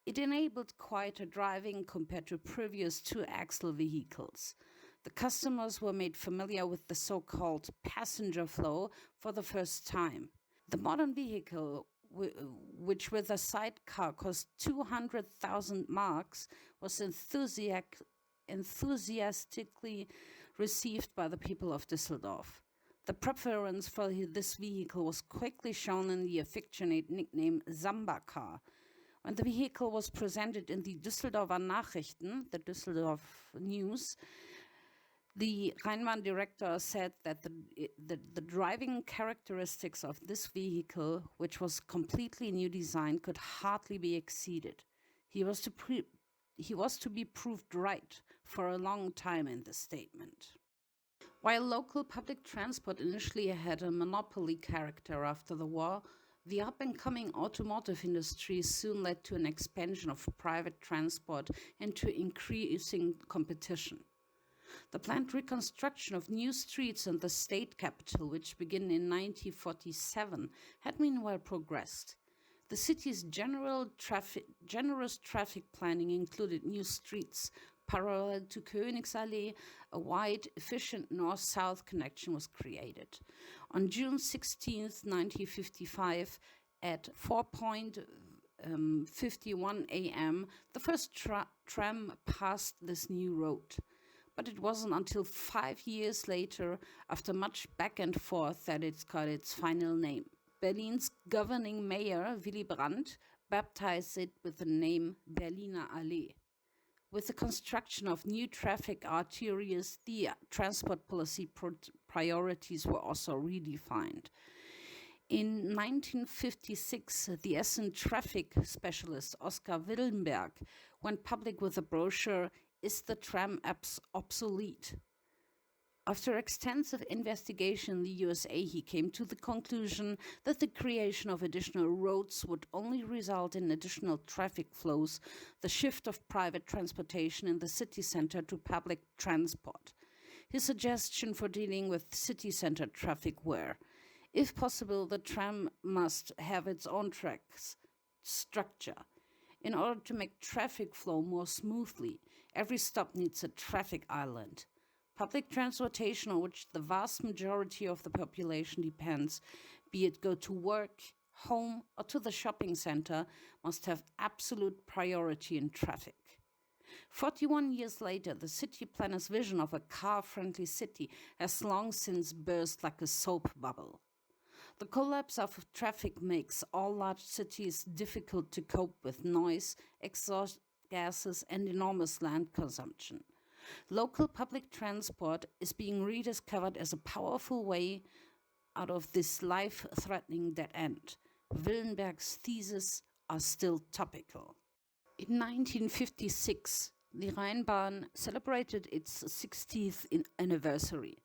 It enabled quieter driving compared to previous two-axle vehicles. The customers were made familiar with the so-called passenger flow for the first time. The modern vehicle, which with a sidecar cost 200,000 marks, was enthusiastically received by the people of Düsseldorf. The preference for this vehicle was quickly shown in the affectionate nickname Samba car. When the vehicle was presented in the Düsseldorfer Nachrichten, the Düsseldorf News, the Rheinbahn director said that the driving characteristics of this vehicle, which was completely new design, could hardly be exceeded. He was to be proved right for a long time in this statement. While local public transport initially had a monopoly character after the war, the up-and-coming automotive industry soon led to an expansion of private transport and to increasing competition. The planned reconstruction of new streets in the state capital, which began in 1947, had meanwhile progressed. The city's generous traffic planning included new streets. Parallel to Königsallee, a wide, efficient north-south connection was created. On June 16, 1955, at 4:51 a.m., the first tram passed this new road. But it wasn't until 5 years later, after much back and forth, that it got its final name. Berlin's governing mayor, Willy Brandt, baptized it with the name Berliner Allee. With the construction of new traffic arteries, the transport policy priorities were also redefined. In 1956, the Essen traffic specialist Oskar Willenberg went public with a brochure, "Is the Tram Obsolete?" After extensive investigation in the USA, he came to the conclusion that the creation of additional roads would only result in additional traffic flows, the shift of private transportation in the city center to public transport. His suggestion for dealing with city center traffic were, if possible, the tram must have its own tracks structure. In order to make traffic flow more smoothly, every stop needs a traffic island. Public transportation, on which the vast majority of the population depends, be it go to work, home, or to the shopping center, must have absolute priority in traffic. 41 years later, the city planner's vision of a car-friendly city has long since burst like a soap bubble. The collapse of traffic makes all large cities difficult to cope with noise, exhaust gases, and enormous land consumption. Local public transport is being rediscovered as a powerful way out of this life-threatening dead end. Willenberg's theses are still topical. In 1956, the Rheinbahn celebrated its 60th anniversary.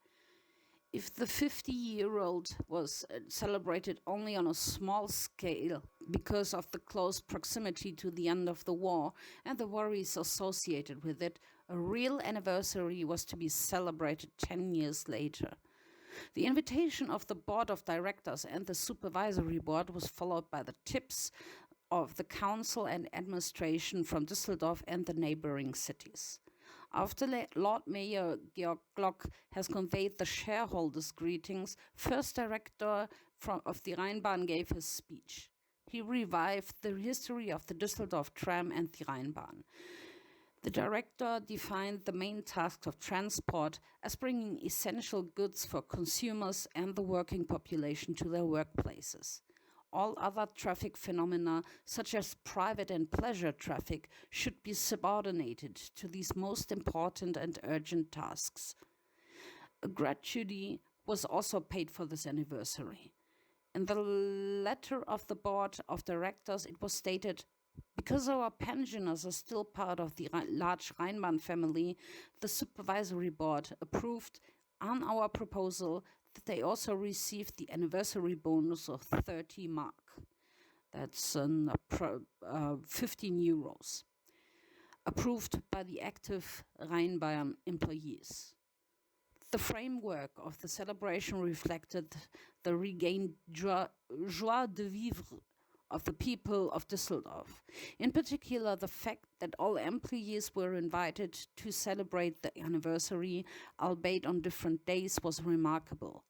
If the 50-year-old was celebrated only on a small scale because of the close proximity to the end of the war and the worries associated with it, a real anniversary was to be celebrated 10 years later. The invitation of the board of directors and the supervisory board was followed by the tips of the council and administration from Düsseldorf and the neighboring cities. After Lord Mayor Georg Glock has conveyed the shareholders' greetings, first director of the Rheinbahn gave his speech. He revived the history of the Düsseldorf tram and the Rheinbahn. The director defined the main tasks of transport as bringing essential goods for consumers and the working population to their workplaces. All other traffic phenomena, such as private and pleasure traffic, should be subordinated to these most important and urgent tasks. A gratuity was also paid for this anniversary. In the letter of the board of directors, it was stated, "Because our pensioners are still part of the large Rheinbahn family, the supervisory board approved on our proposal that they also received the anniversary bonus of 30 mark. That's 15 euros. Approved by the active Rheinbahn employees. The framework of the celebration reflected the regained joie de vivre of the people of Düsseldorf. In particular, the fact that all employees were invited to celebrate the anniversary, albeit on different days, was remarkable.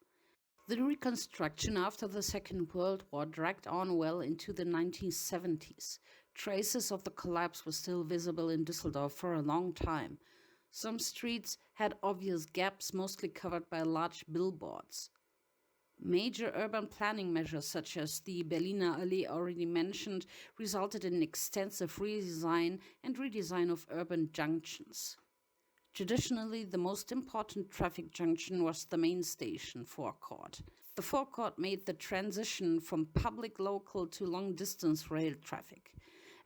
The reconstruction after the Second World War dragged on well into the 1970s. Traces of the collapse were still visible in Düsseldorf for a long time. Some streets had obvious gaps, mostly covered by large billboards. Major urban planning measures, such as the Berliner Allee already mentioned, resulted in extensive redesign of urban junctions. Traditionally, the most important traffic junction was the main station forecourt. The forecourt made the transition from public local to long-distance rail traffic.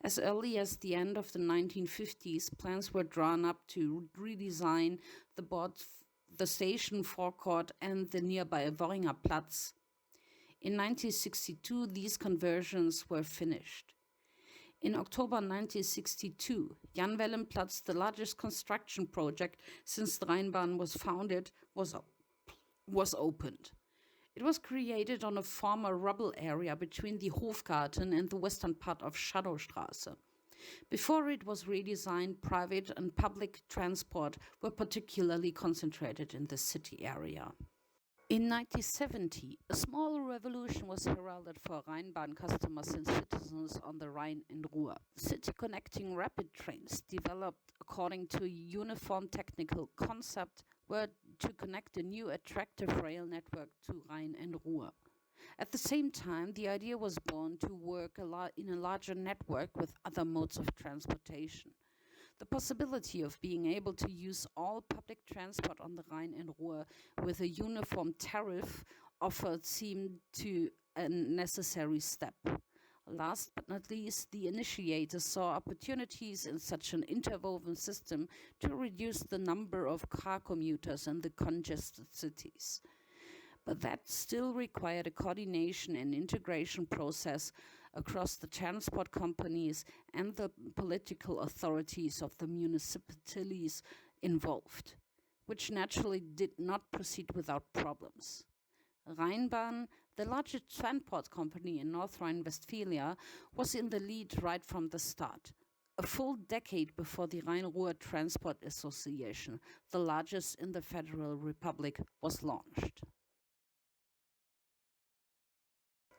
As early as the end of the 1950s, plans were drawn up to redesign the station forecourt and the nearby Worringer Platz. In 1962, these conversions were finished. In October 1962, Jan-Wellen-Platz, the largest construction project since the Rheinbahn was founded, was opened. It was created on a former rubble area between the Hofgarten and the western part of Shadowstraße. Before it was redesigned, private and public transport were particularly concentrated in the city area. In 1970, a small revolution was heralded for Rheinbahn customers and citizens on the Rhine and Ruhr. City-connecting rapid trains, developed according to a uniform technical concept, were to connect a new attractive rail network to Rhine and Ruhr. At the same time, the idea was born to work in a larger network with other modes of transportation. The possibility of being able to use all public transport on the Rhine and Ruhr with a uniform tariff offered seemed to a necessary step. Last but not least, the initiators saw opportunities in such an interwoven system to reduce the number of car commuters in the congested cities. But that still required a coordination and integration process across the transport companies and the political authorities of the municipalities involved, which naturally did not proceed without problems. Rheinbahn, the largest transport company in North Rhine-Westphalia, was in the lead right from the start. A full decade before the Rhine-Ruhr Transport Association, the largest in the Federal Republic, was launched.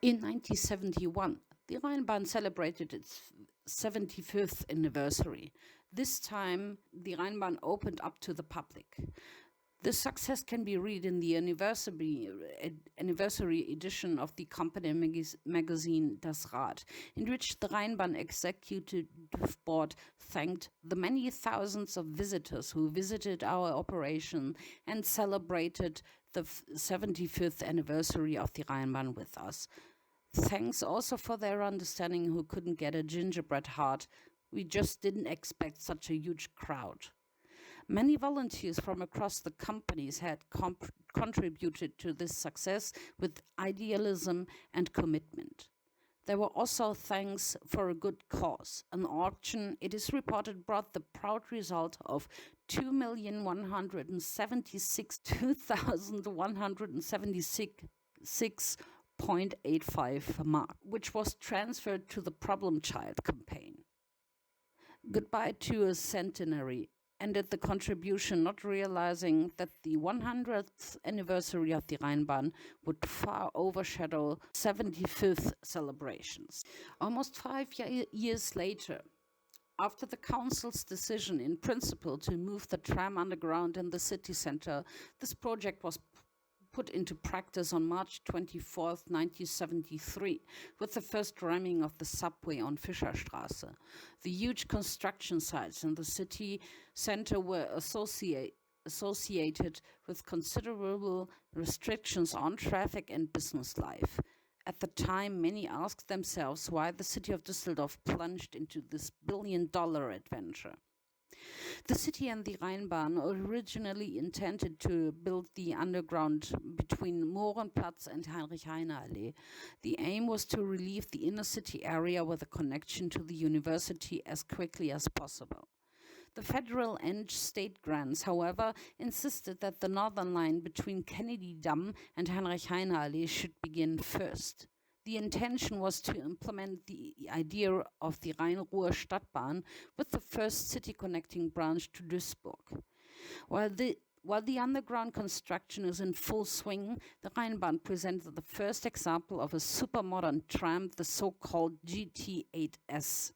In 1971, the Rheinbahn celebrated its 75th anniversary. This time, the Rheinbahn opened up to the public. This success can be read in the anniversary edition of the company magazine Das Rad, in which the Rheinbahn Executive Board thanked the many thousands of visitors who visited our operation and celebrated the 75th anniversary of the Rheinbahn with us. Thanks also for their understanding who couldn't get a gingerbread heart. We just didn't expect such a huge crowd. Many volunteers from across the companies had contributed to this success with idealism and commitment. There were also thanks for a good cause. An auction, it is reported, brought the proud result of 2,176,176.85 mark, which was transferred to the Problem Child campaign. Goodbye to a centenary ended the contribution, not realizing that the 100th anniversary of the Rheinbahn would far overshadow 75th celebrations. Almost 5 years later, after the council's decision in principle to move the tram underground in the city center, this project was put into practice on March 24, 1973, with the first ramming of the subway on Fischerstraße. The huge construction sites in the city center were associated with considerable restrictions on traffic and business life. At the time, many asked themselves why the city of Düsseldorf plunged into this billion-dollar adventure. The city and the Rheinbahn originally intended to build the underground between Mohrenplatz and Heinrich-Heine-Allee. The aim was to relieve the inner city area with a connection to the university as quickly as possible. The federal and state grants, however, insisted that the northern line between Kennedy Dam and Heinrich-Heine-Allee should begin first. The intention was to implement the idea of the Rhein-Ruhr Stadtbahn with the first city connecting branch to Duisburg. While the underground construction is in full swing, the Rheinbahn presented the first example of a supermodern tram, the so-called GT8S.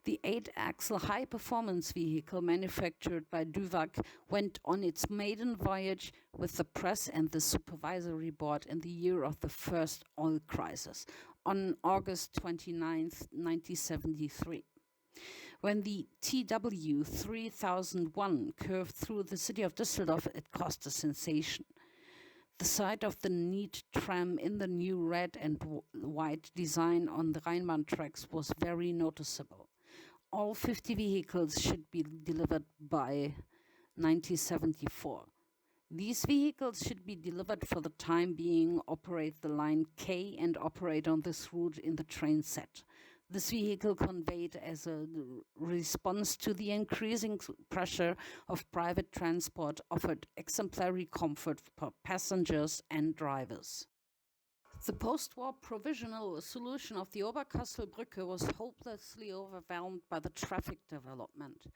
The 8-axle high-performance vehicle manufactured by Duvac went on its maiden voyage with the press and the supervisory board in the year of the first oil crisis, on August 29, 1973. When the TW 3001 curved through the city of Düsseldorf, it caused a sensation. The sight of the neat tram in the new red and white design on the Rheinbahn tracks was very noticeable. All 50 vehicles should be delivered by 1974. These vehicles should be delivered for the time being, operate the line K and operate on this route in the train set. This vehicle conveyed as a response to the increasing pressure of private transport offered exemplary comfort for passengers and drivers. The post-war provisional solution of the Oberkassel-Brücke was hopelessly overwhelmed by the traffic development.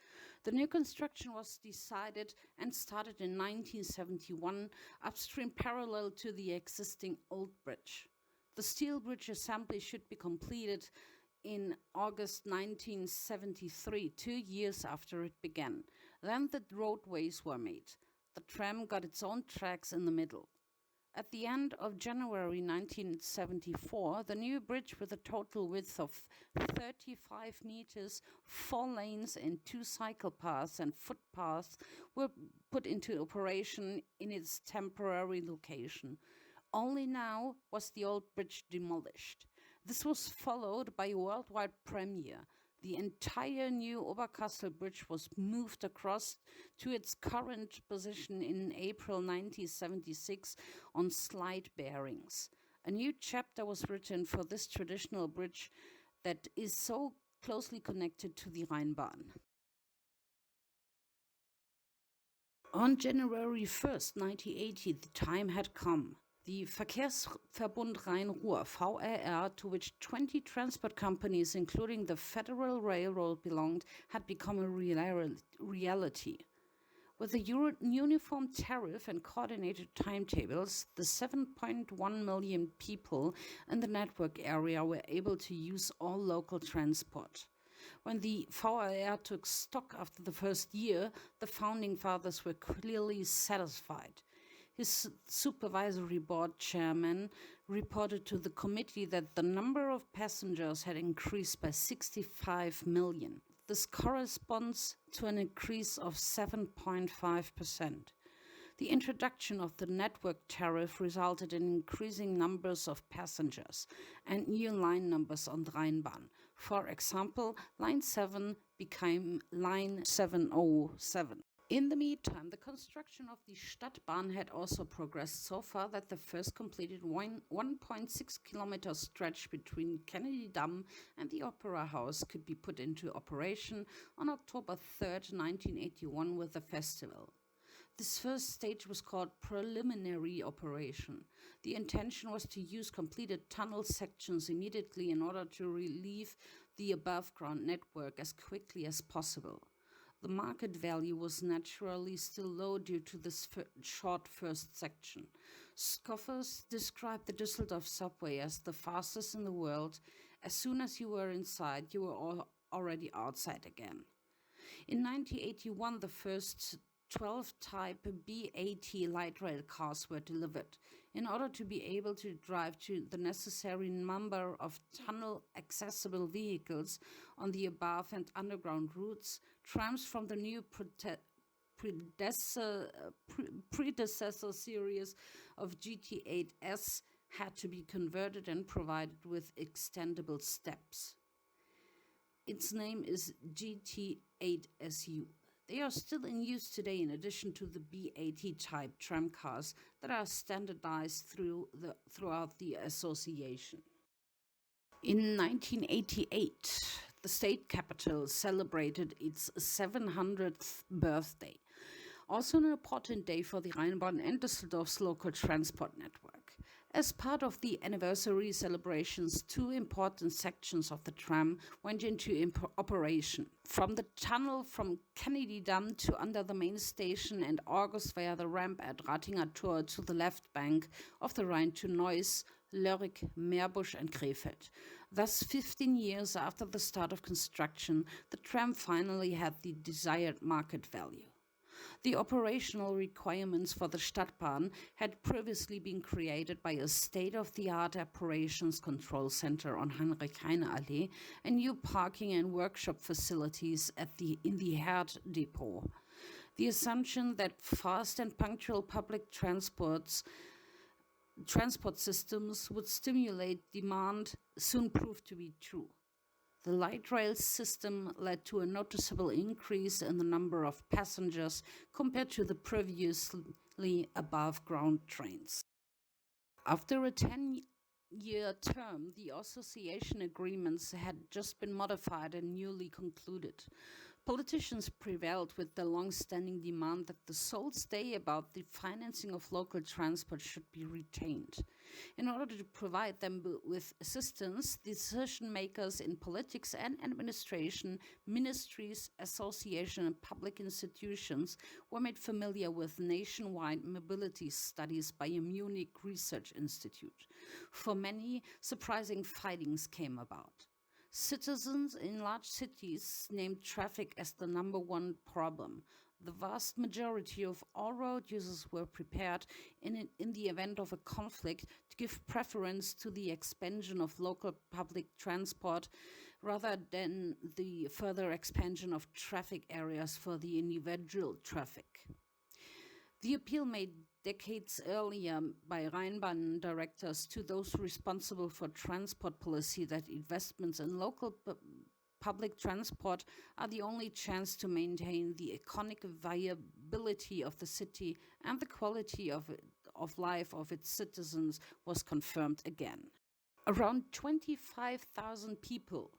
The new construction was decided and started in 1971, upstream parallel to the existing old bridge. The steel bridge assembly should be completed in August 1973, 2 years after it began. Then the roadways were made. The tram got its own tracks in the middle. At the end of January 1974, the new bridge, with a total width of 35 meters, 4 lanes and 2 cycle paths and footpaths, were put into operation in its temporary location. Only now was the old bridge demolished. This was followed by a worldwide premiere. The entire new Oberkassel Bridge was moved across to its current position in April 1976 on slide bearings. A new chapter was written for this traditional bridge that is so closely connected to the Rheinbahn. On January 1st, 1980, the time had come. The Verkehrsverbund Rhein-Ruhr, VRR, to which 20 transport companies, including the Federal Railroad, belonged, had become a reality. With a uniform tariff and coordinated timetables, the 7.1 million people in the network area were able to use all local transport. When the VRR took stock after the first year, the founding fathers were clearly satisfied. His supervisory board chairman reported to the committee that the number of passengers had increased by 65 million. This corresponds to an increase of 7.5%. The introduction of the network tariff resulted in increasing numbers of passengers and new line numbers on the Rheinbahn. For example, Line 7 became Line 707. In the meantime, the construction of the Stadtbahn had also progressed so far that the first completed 1.6 kilometer stretch between Kennedy Dam and the Opera House could be put into operation on October 3rd, 1981 with the festival. This first stage was called preliminary operation. The intention was to use completed tunnel sections immediately in order to relieve the above-ground network as quickly as possible. The market value was naturally still low due to this short first section. Scoffers described the Düsseldorf subway as the fastest in the world. As soon as you were inside, you were already outside again. In 1981, the first 12 type BAT light rail cars were delivered. In order to be able to drive to the necessary number of tunnel-accessible vehicles on the above and underground routes, trams from the new predecessor series of GT8S had to be converted and provided with extendable steps. Its name is GT8SU. They are still in use today in addition to the BAT-type tram cars that are standardized throughout the association. In 1988, the state capital celebrated its 700th birthday. Also an important day for the Rheinbahn and Düsseldorf's local transport network. As part of the anniversary celebrations, two important sections of the tram went into operation. From the tunnel from Kennedy Dam to under the main station and August via the ramp at Ratinger Tor to the left bank of the Rhine to Neuss, Lörrick, Meerbusch and Krefeld. Thus, 15 years after the start of construction, the tram finally had the desired market value. The operational requirements for the Stadtbahn had previously been created by a state-of-the-art operations control center on Heinrich-Heine-Allee and new parking and workshop facilities in the Herd depot. The assumption that fast and punctual public transport systems would stimulate demand soon proved to be true. The light rail system led to a noticeable increase in the number of passengers compared to the previously above-ground trains. After a 10-year term, the association agreements had just been modified and newly concluded. Politicians prevailed with the long-standing demand that the sole stay about the financing of local transport should be retained. In order to provide them with assistance, decision-makers in politics and administration, ministries, associations, and public institutions were made familiar with nationwide mobility studies by a Munich research institute. For many, surprising findings came about. Citizens in large cities named traffic as the number one problem. The vast majority of all road users were prepared, in the event of a conflict, to give preference to the expansion of local public transport rather than the further expansion of traffic areas for the individual traffic. The appeal made decades earlier by Rheinbahn directors to those responsible for transport policy that investments in local public transport are the only chance to maintain the economic viability of the city and the quality of life of its citizens was confirmed again. Around 25,000 people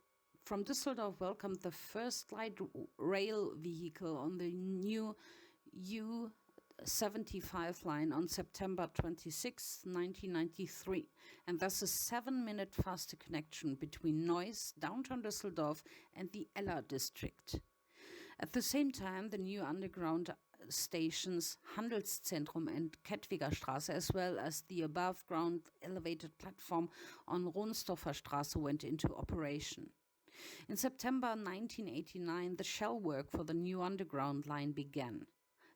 from Düsseldorf welcomed the first light rail vehicle on the new U75 line on September 26, 1993, and thus a 7-minute faster connection between Neuss, downtown Düsseldorf, and the Eller district. At the same time, the new underground stations Handelszentrum and Kettwiger Straße, as well as the above-ground elevated platform on Ronsdorfer Straße, went into operation. In September 1989, the shell work for the new underground line began.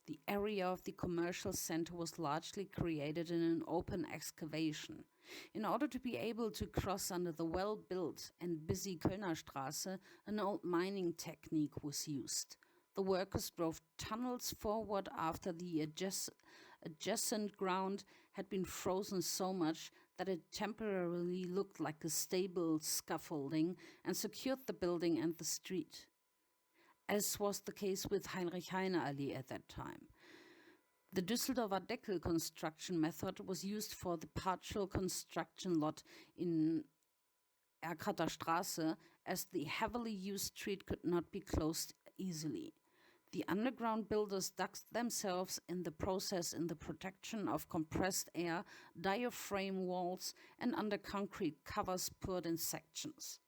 The area of the commercial center was largely created in an open excavation. In order to be able to cross under the well-built and busy Kölner Straße, an old mining technique was used. The workers drove tunnels forward after the adjacent ground had been frozen so much that it temporarily looked like a stable scaffolding and secured the building and the street, as was the case with Heinrich-Heine-Allee at that time. The Düsseldorfer Deckel construction method was used for the partial construction lot in Erkrater Straße, as the heavily used street could not be closed easily. The underground builders dug themselves in the process in the protection of compressed air, diaphragm walls, and under concrete covers poured in sections.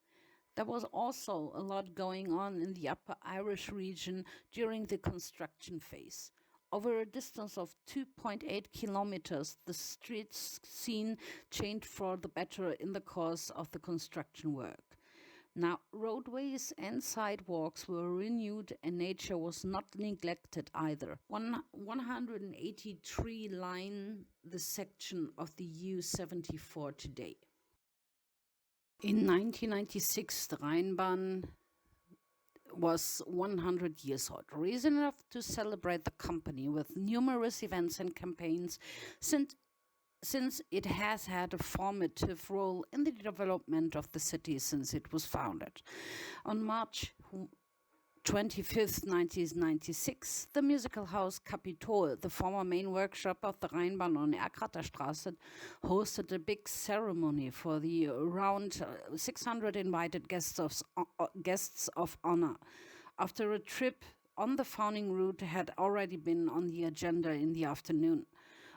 There was also a lot going on in the Upper Irish region during the construction phase. Over a distance of 2.8 kilometers, the street scene changed for the better in the course of the construction work. Now, roadways and sidewalks were renewed and nature was not neglected either. 183 line the section of the U-74 today. In 1996, the Rheinbahn was 100 years old, reason enough to celebrate the company with numerous events and campaigns since it has had a formative role in the development of the city since it was founded. On March 25th, 1996, the musical house Capitol, the former main workshop of the Rheinbahn on Erkrater Straße, hosted a big ceremony for the around 600 invited guests of honor. After a trip on the founding route had already been on the agenda in the afternoon.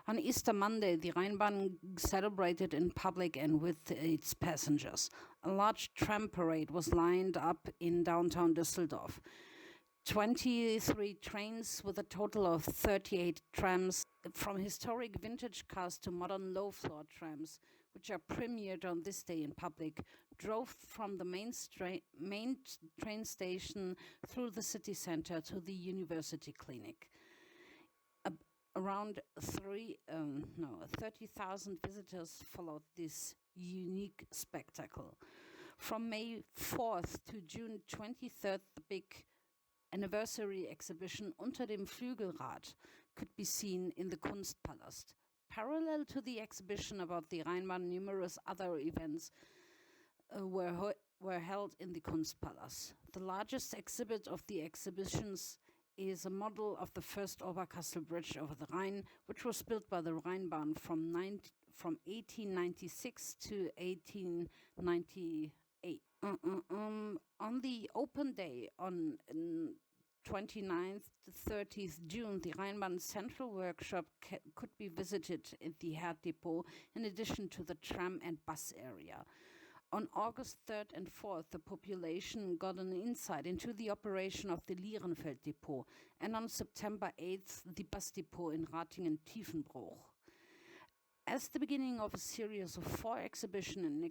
On Easter Monday, the Rheinbahn celebrated in public and with its passengers. A large tram parade was lined up in downtown Düsseldorf. 23 trains with a total of 38 trams, from historic vintage cars to modern low-floor trams, which are premiered on this day in public, drove from the main train station through the city center to the University Clinic. Around 30,000 visitors followed this unique spectacle. From May 4th to June 23rd, the big anniversary exhibition Unter dem Flügelrad could be seen in the Kunstpalast. Parallel to the exhibition about the Rheinbahn, numerous other events were held in the Kunstpalast. The largest exhibit of the exhibitions is a model of the first Oberkassel Bridge over the Rhine, which was built by the Rheinbahn from 1896 to 1898. On the open day on 29th to 30th June, the Rheinbahn Central Workshop could be visited at the Herd Depot in addition to the tram and bus area. On August 3rd and 4th, the population got an insight into the operation of the Lierenfeld Depot, and on September 8th, the bus depot in Ratingen-Tiefenbruch. As the beginning of a series of 4 exhibitions, an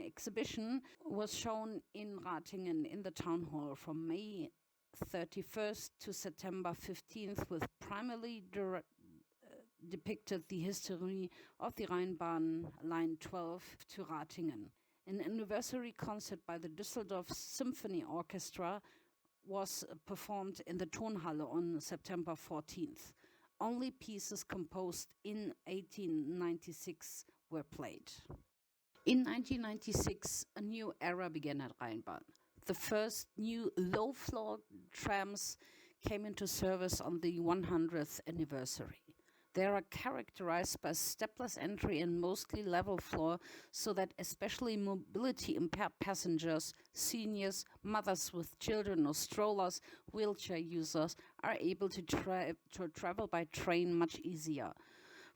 exhibition was shown in Ratingen in the town hall from May 31st to September 15th, with primarily depicted the history of the Rheinbahn Line 12 to Ratingen. An anniversary concert by the Düsseldorf Symphony Orchestra was performed in the Tonhalle on September 14th. Only pieces composed in 1896 were played. In 1996, a new era began at Rheinbahn. The first new low-floor trams came into service on the 100th anniversary. They are characterized by stepless entry and mostly level floor, so that especially mobility-impaired passengers, seniors, mothers with children or strollers, wheelchair users are able to travel by train much easier.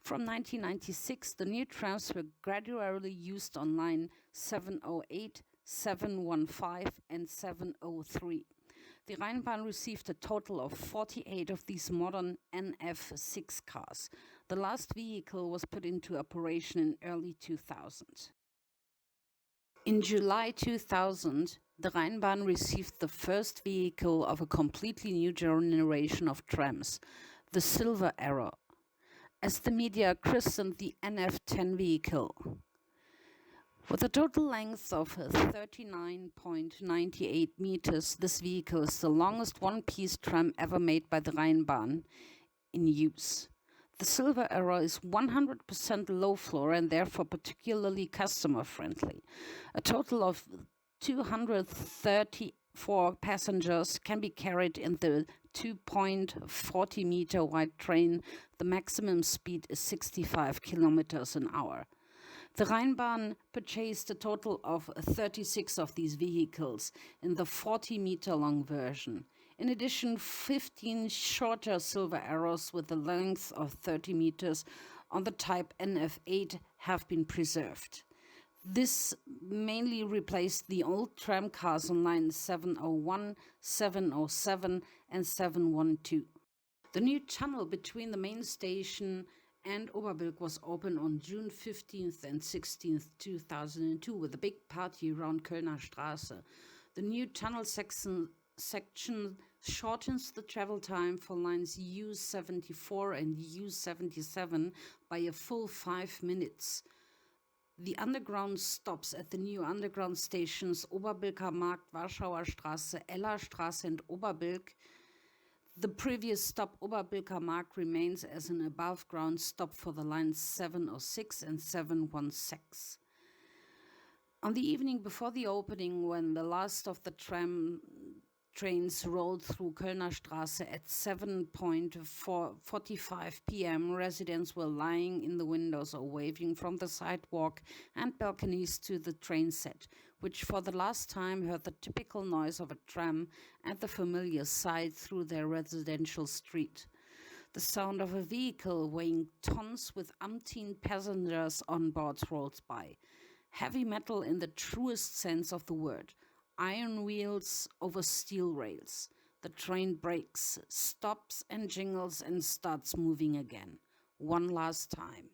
From 1996, the new trams were gradually used on line 708, 715 and 703. The Rheinbahn received a total of 48 of these modern NF6 cars. The last vehicle was put into operation in early 2000. In July 2000, The Rheinbahn received the first vehicle of a completely new generation of trams, the Silver Era, as the media christened the NF10 vehicle. With a total length of 39.98 meters, this vehicle is the longest one-piece tram ever made by the Rheinbahn in use. The Silver Era is 100% low floor and therefore particularly customer friendly. A total of 234 passengers can be carried in the 2.40 meter wide train. The maximum speed is 65 kilometers an hour. The Rheinbahn purchased a total of 36 of these vehicles in the 40-meter long version. In addition, 15 shorter Silver Arrows with a length of 30 meters on the type NF8 have been preserved. This mainly replaced the old tram cars on lines 701, 707 and 712. The new tunnel between the main station and Oberbilk was opened on June 15th and 16th, 2002 with a big party around Kölner Straße. The new tunnel section shortens the travel time for lines U74 and U77 by a full 5 minutes. The underground stops at the new underground stations Oberbilker Markt, Warschauer Straße, Eller Straße and Oberbilk. The previous stop Oberbilker Markt remains as an above-ground stop for the lines 706 and 716. On the evening before the opening, when the last of the trains rolled through Kölner Straße at 7:45 p.m., residents were lying in the windows or waving from the sidewalk and balconies to the train set, which for the last time heard the typical noise of a tram and the familiar sight through their residential street. The sound of a vehicle weighing tons with umpteen passengers on board rolls by. Heavy metal in the truest sense of the word. Iron wheels over steel rails. The train brakes, stops and jingles and starts moving again. One last time.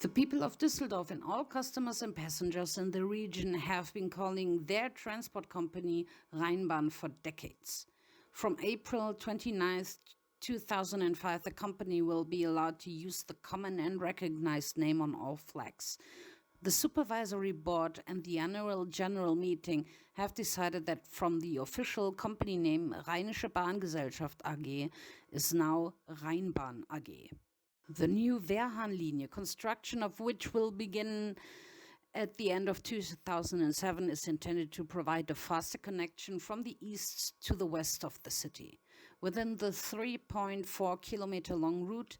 The people of Düsseldorf and all customers and passengers in the region have been calling their transport company Rheinbahn for decades. From April 29th, 2005, the company will be allowed to use the common and recognized name on all flags. The supervisory board and the annual general meeting have decided that from the official company name Rheinische Bahngesellschaft AG is now Rheinbahn AG. The new Wehrhahnlinie, construction of which will begin at the end of 2007, is intended to provide a faster connection from the east to the west of the city. Within the 3.4 kilometer long route,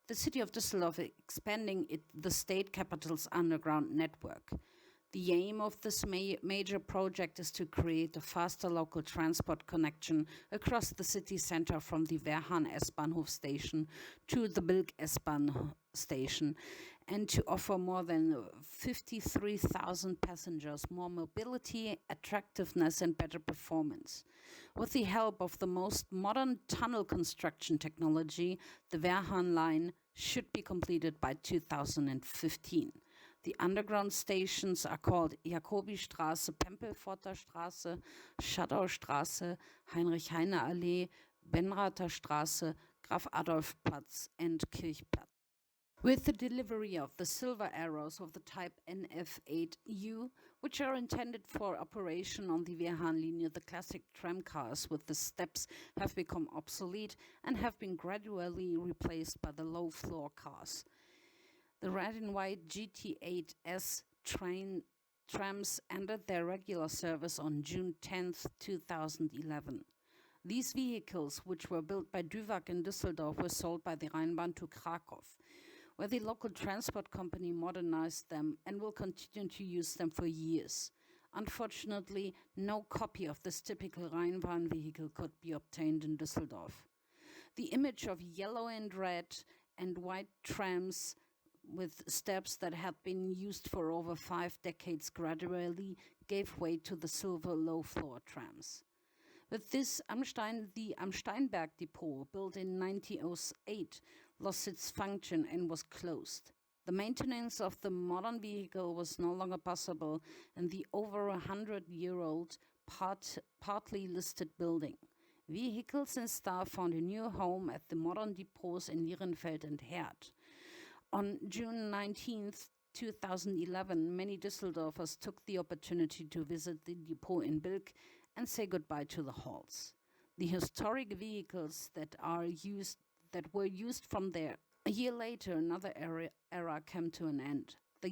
the city of Düsseldorf is expanding the state capital's underground network. The aim of this major project is to create a faster local transport connection across the city center from the Wehrhahn S-Bahnhof station to the Bilk S-Bahn station, and to offer more than 53,000 passengers more mobility, attractiveness and better performance. With the help of the most modern tunnel construction technology, the Wehrhahn line should be completed by 2015. The underground stations are called Jakobistraße, Pempelpforter Straße, Schadaustraße, Heinrich-Heine-Allee, Benrather Straße, Graf-Adolf-Platz and Kirchplatz. With the delivery of the Silver Arrows of the type NF8U, which are intended for operation on the Wehrhahnlinie, the classic tram cars with the steps have become obsolete and have been gradually replaced by the low-floor cars. The red and white GT8S trams ended their regular service on June 10, 2011. These vehicles, which were built by Duwag in Düsseldorf, were sold by the Rheinbahn to Krakow, where the local transport company modernized them and will continue to use them for years. Unfortunately, no copy of this typical Rheinbahn vehicle could be obtained in Düsseldorf. The image of yellow and red and white trams with steps that had been used for over 5 decades gradually gave way to the silver low-floor trams. With this, the Am Steinberg depot, built in 1908, lost its function and was closed. The maintenance of the modern vehicle was no longer possible in the over 100-year-old partly listed building. Vehicles and staff found a new home at the modern depots in Lierenfeld and Herd. On June 19th, 2011, many Düsseldorfers took the opportunity to visit the depot in Bilk and say goodbye to the halls. The historic vehicles that were used from there. A year later, another era came to an end. The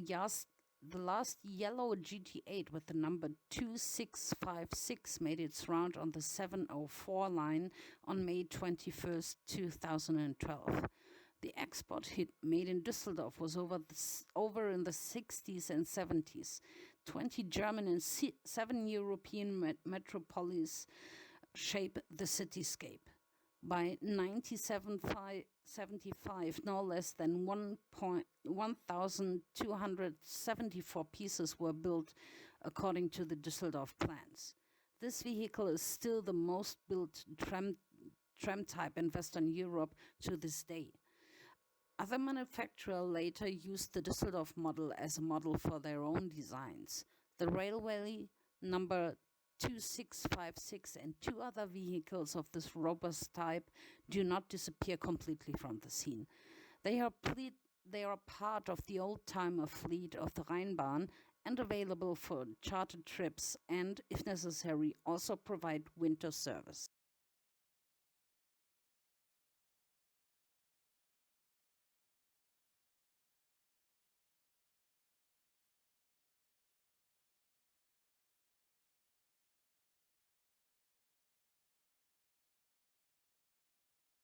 last yellow GT8 with the number 2656 made its round on the 704 line on May 21st, 2012. The export hit made in Düsseldorf was over in the 60s and 70s. 20 German and 7 European metropolis shape the cityscape. By 1975, no less than 1,274 pieces were built according to the Düsseldorf plans. This vehicle is still the most built tram type in Western Europe to this day. Other manufacturers later used the Düsseldorf model as a model for their own designs. The railway number 2656 and 2 other vehicles of this robust type do not disappear completely from the scene. They are part of the old-timer fleet of the Rheinbahn and available for charter trips and, if necessary, also provide winter service.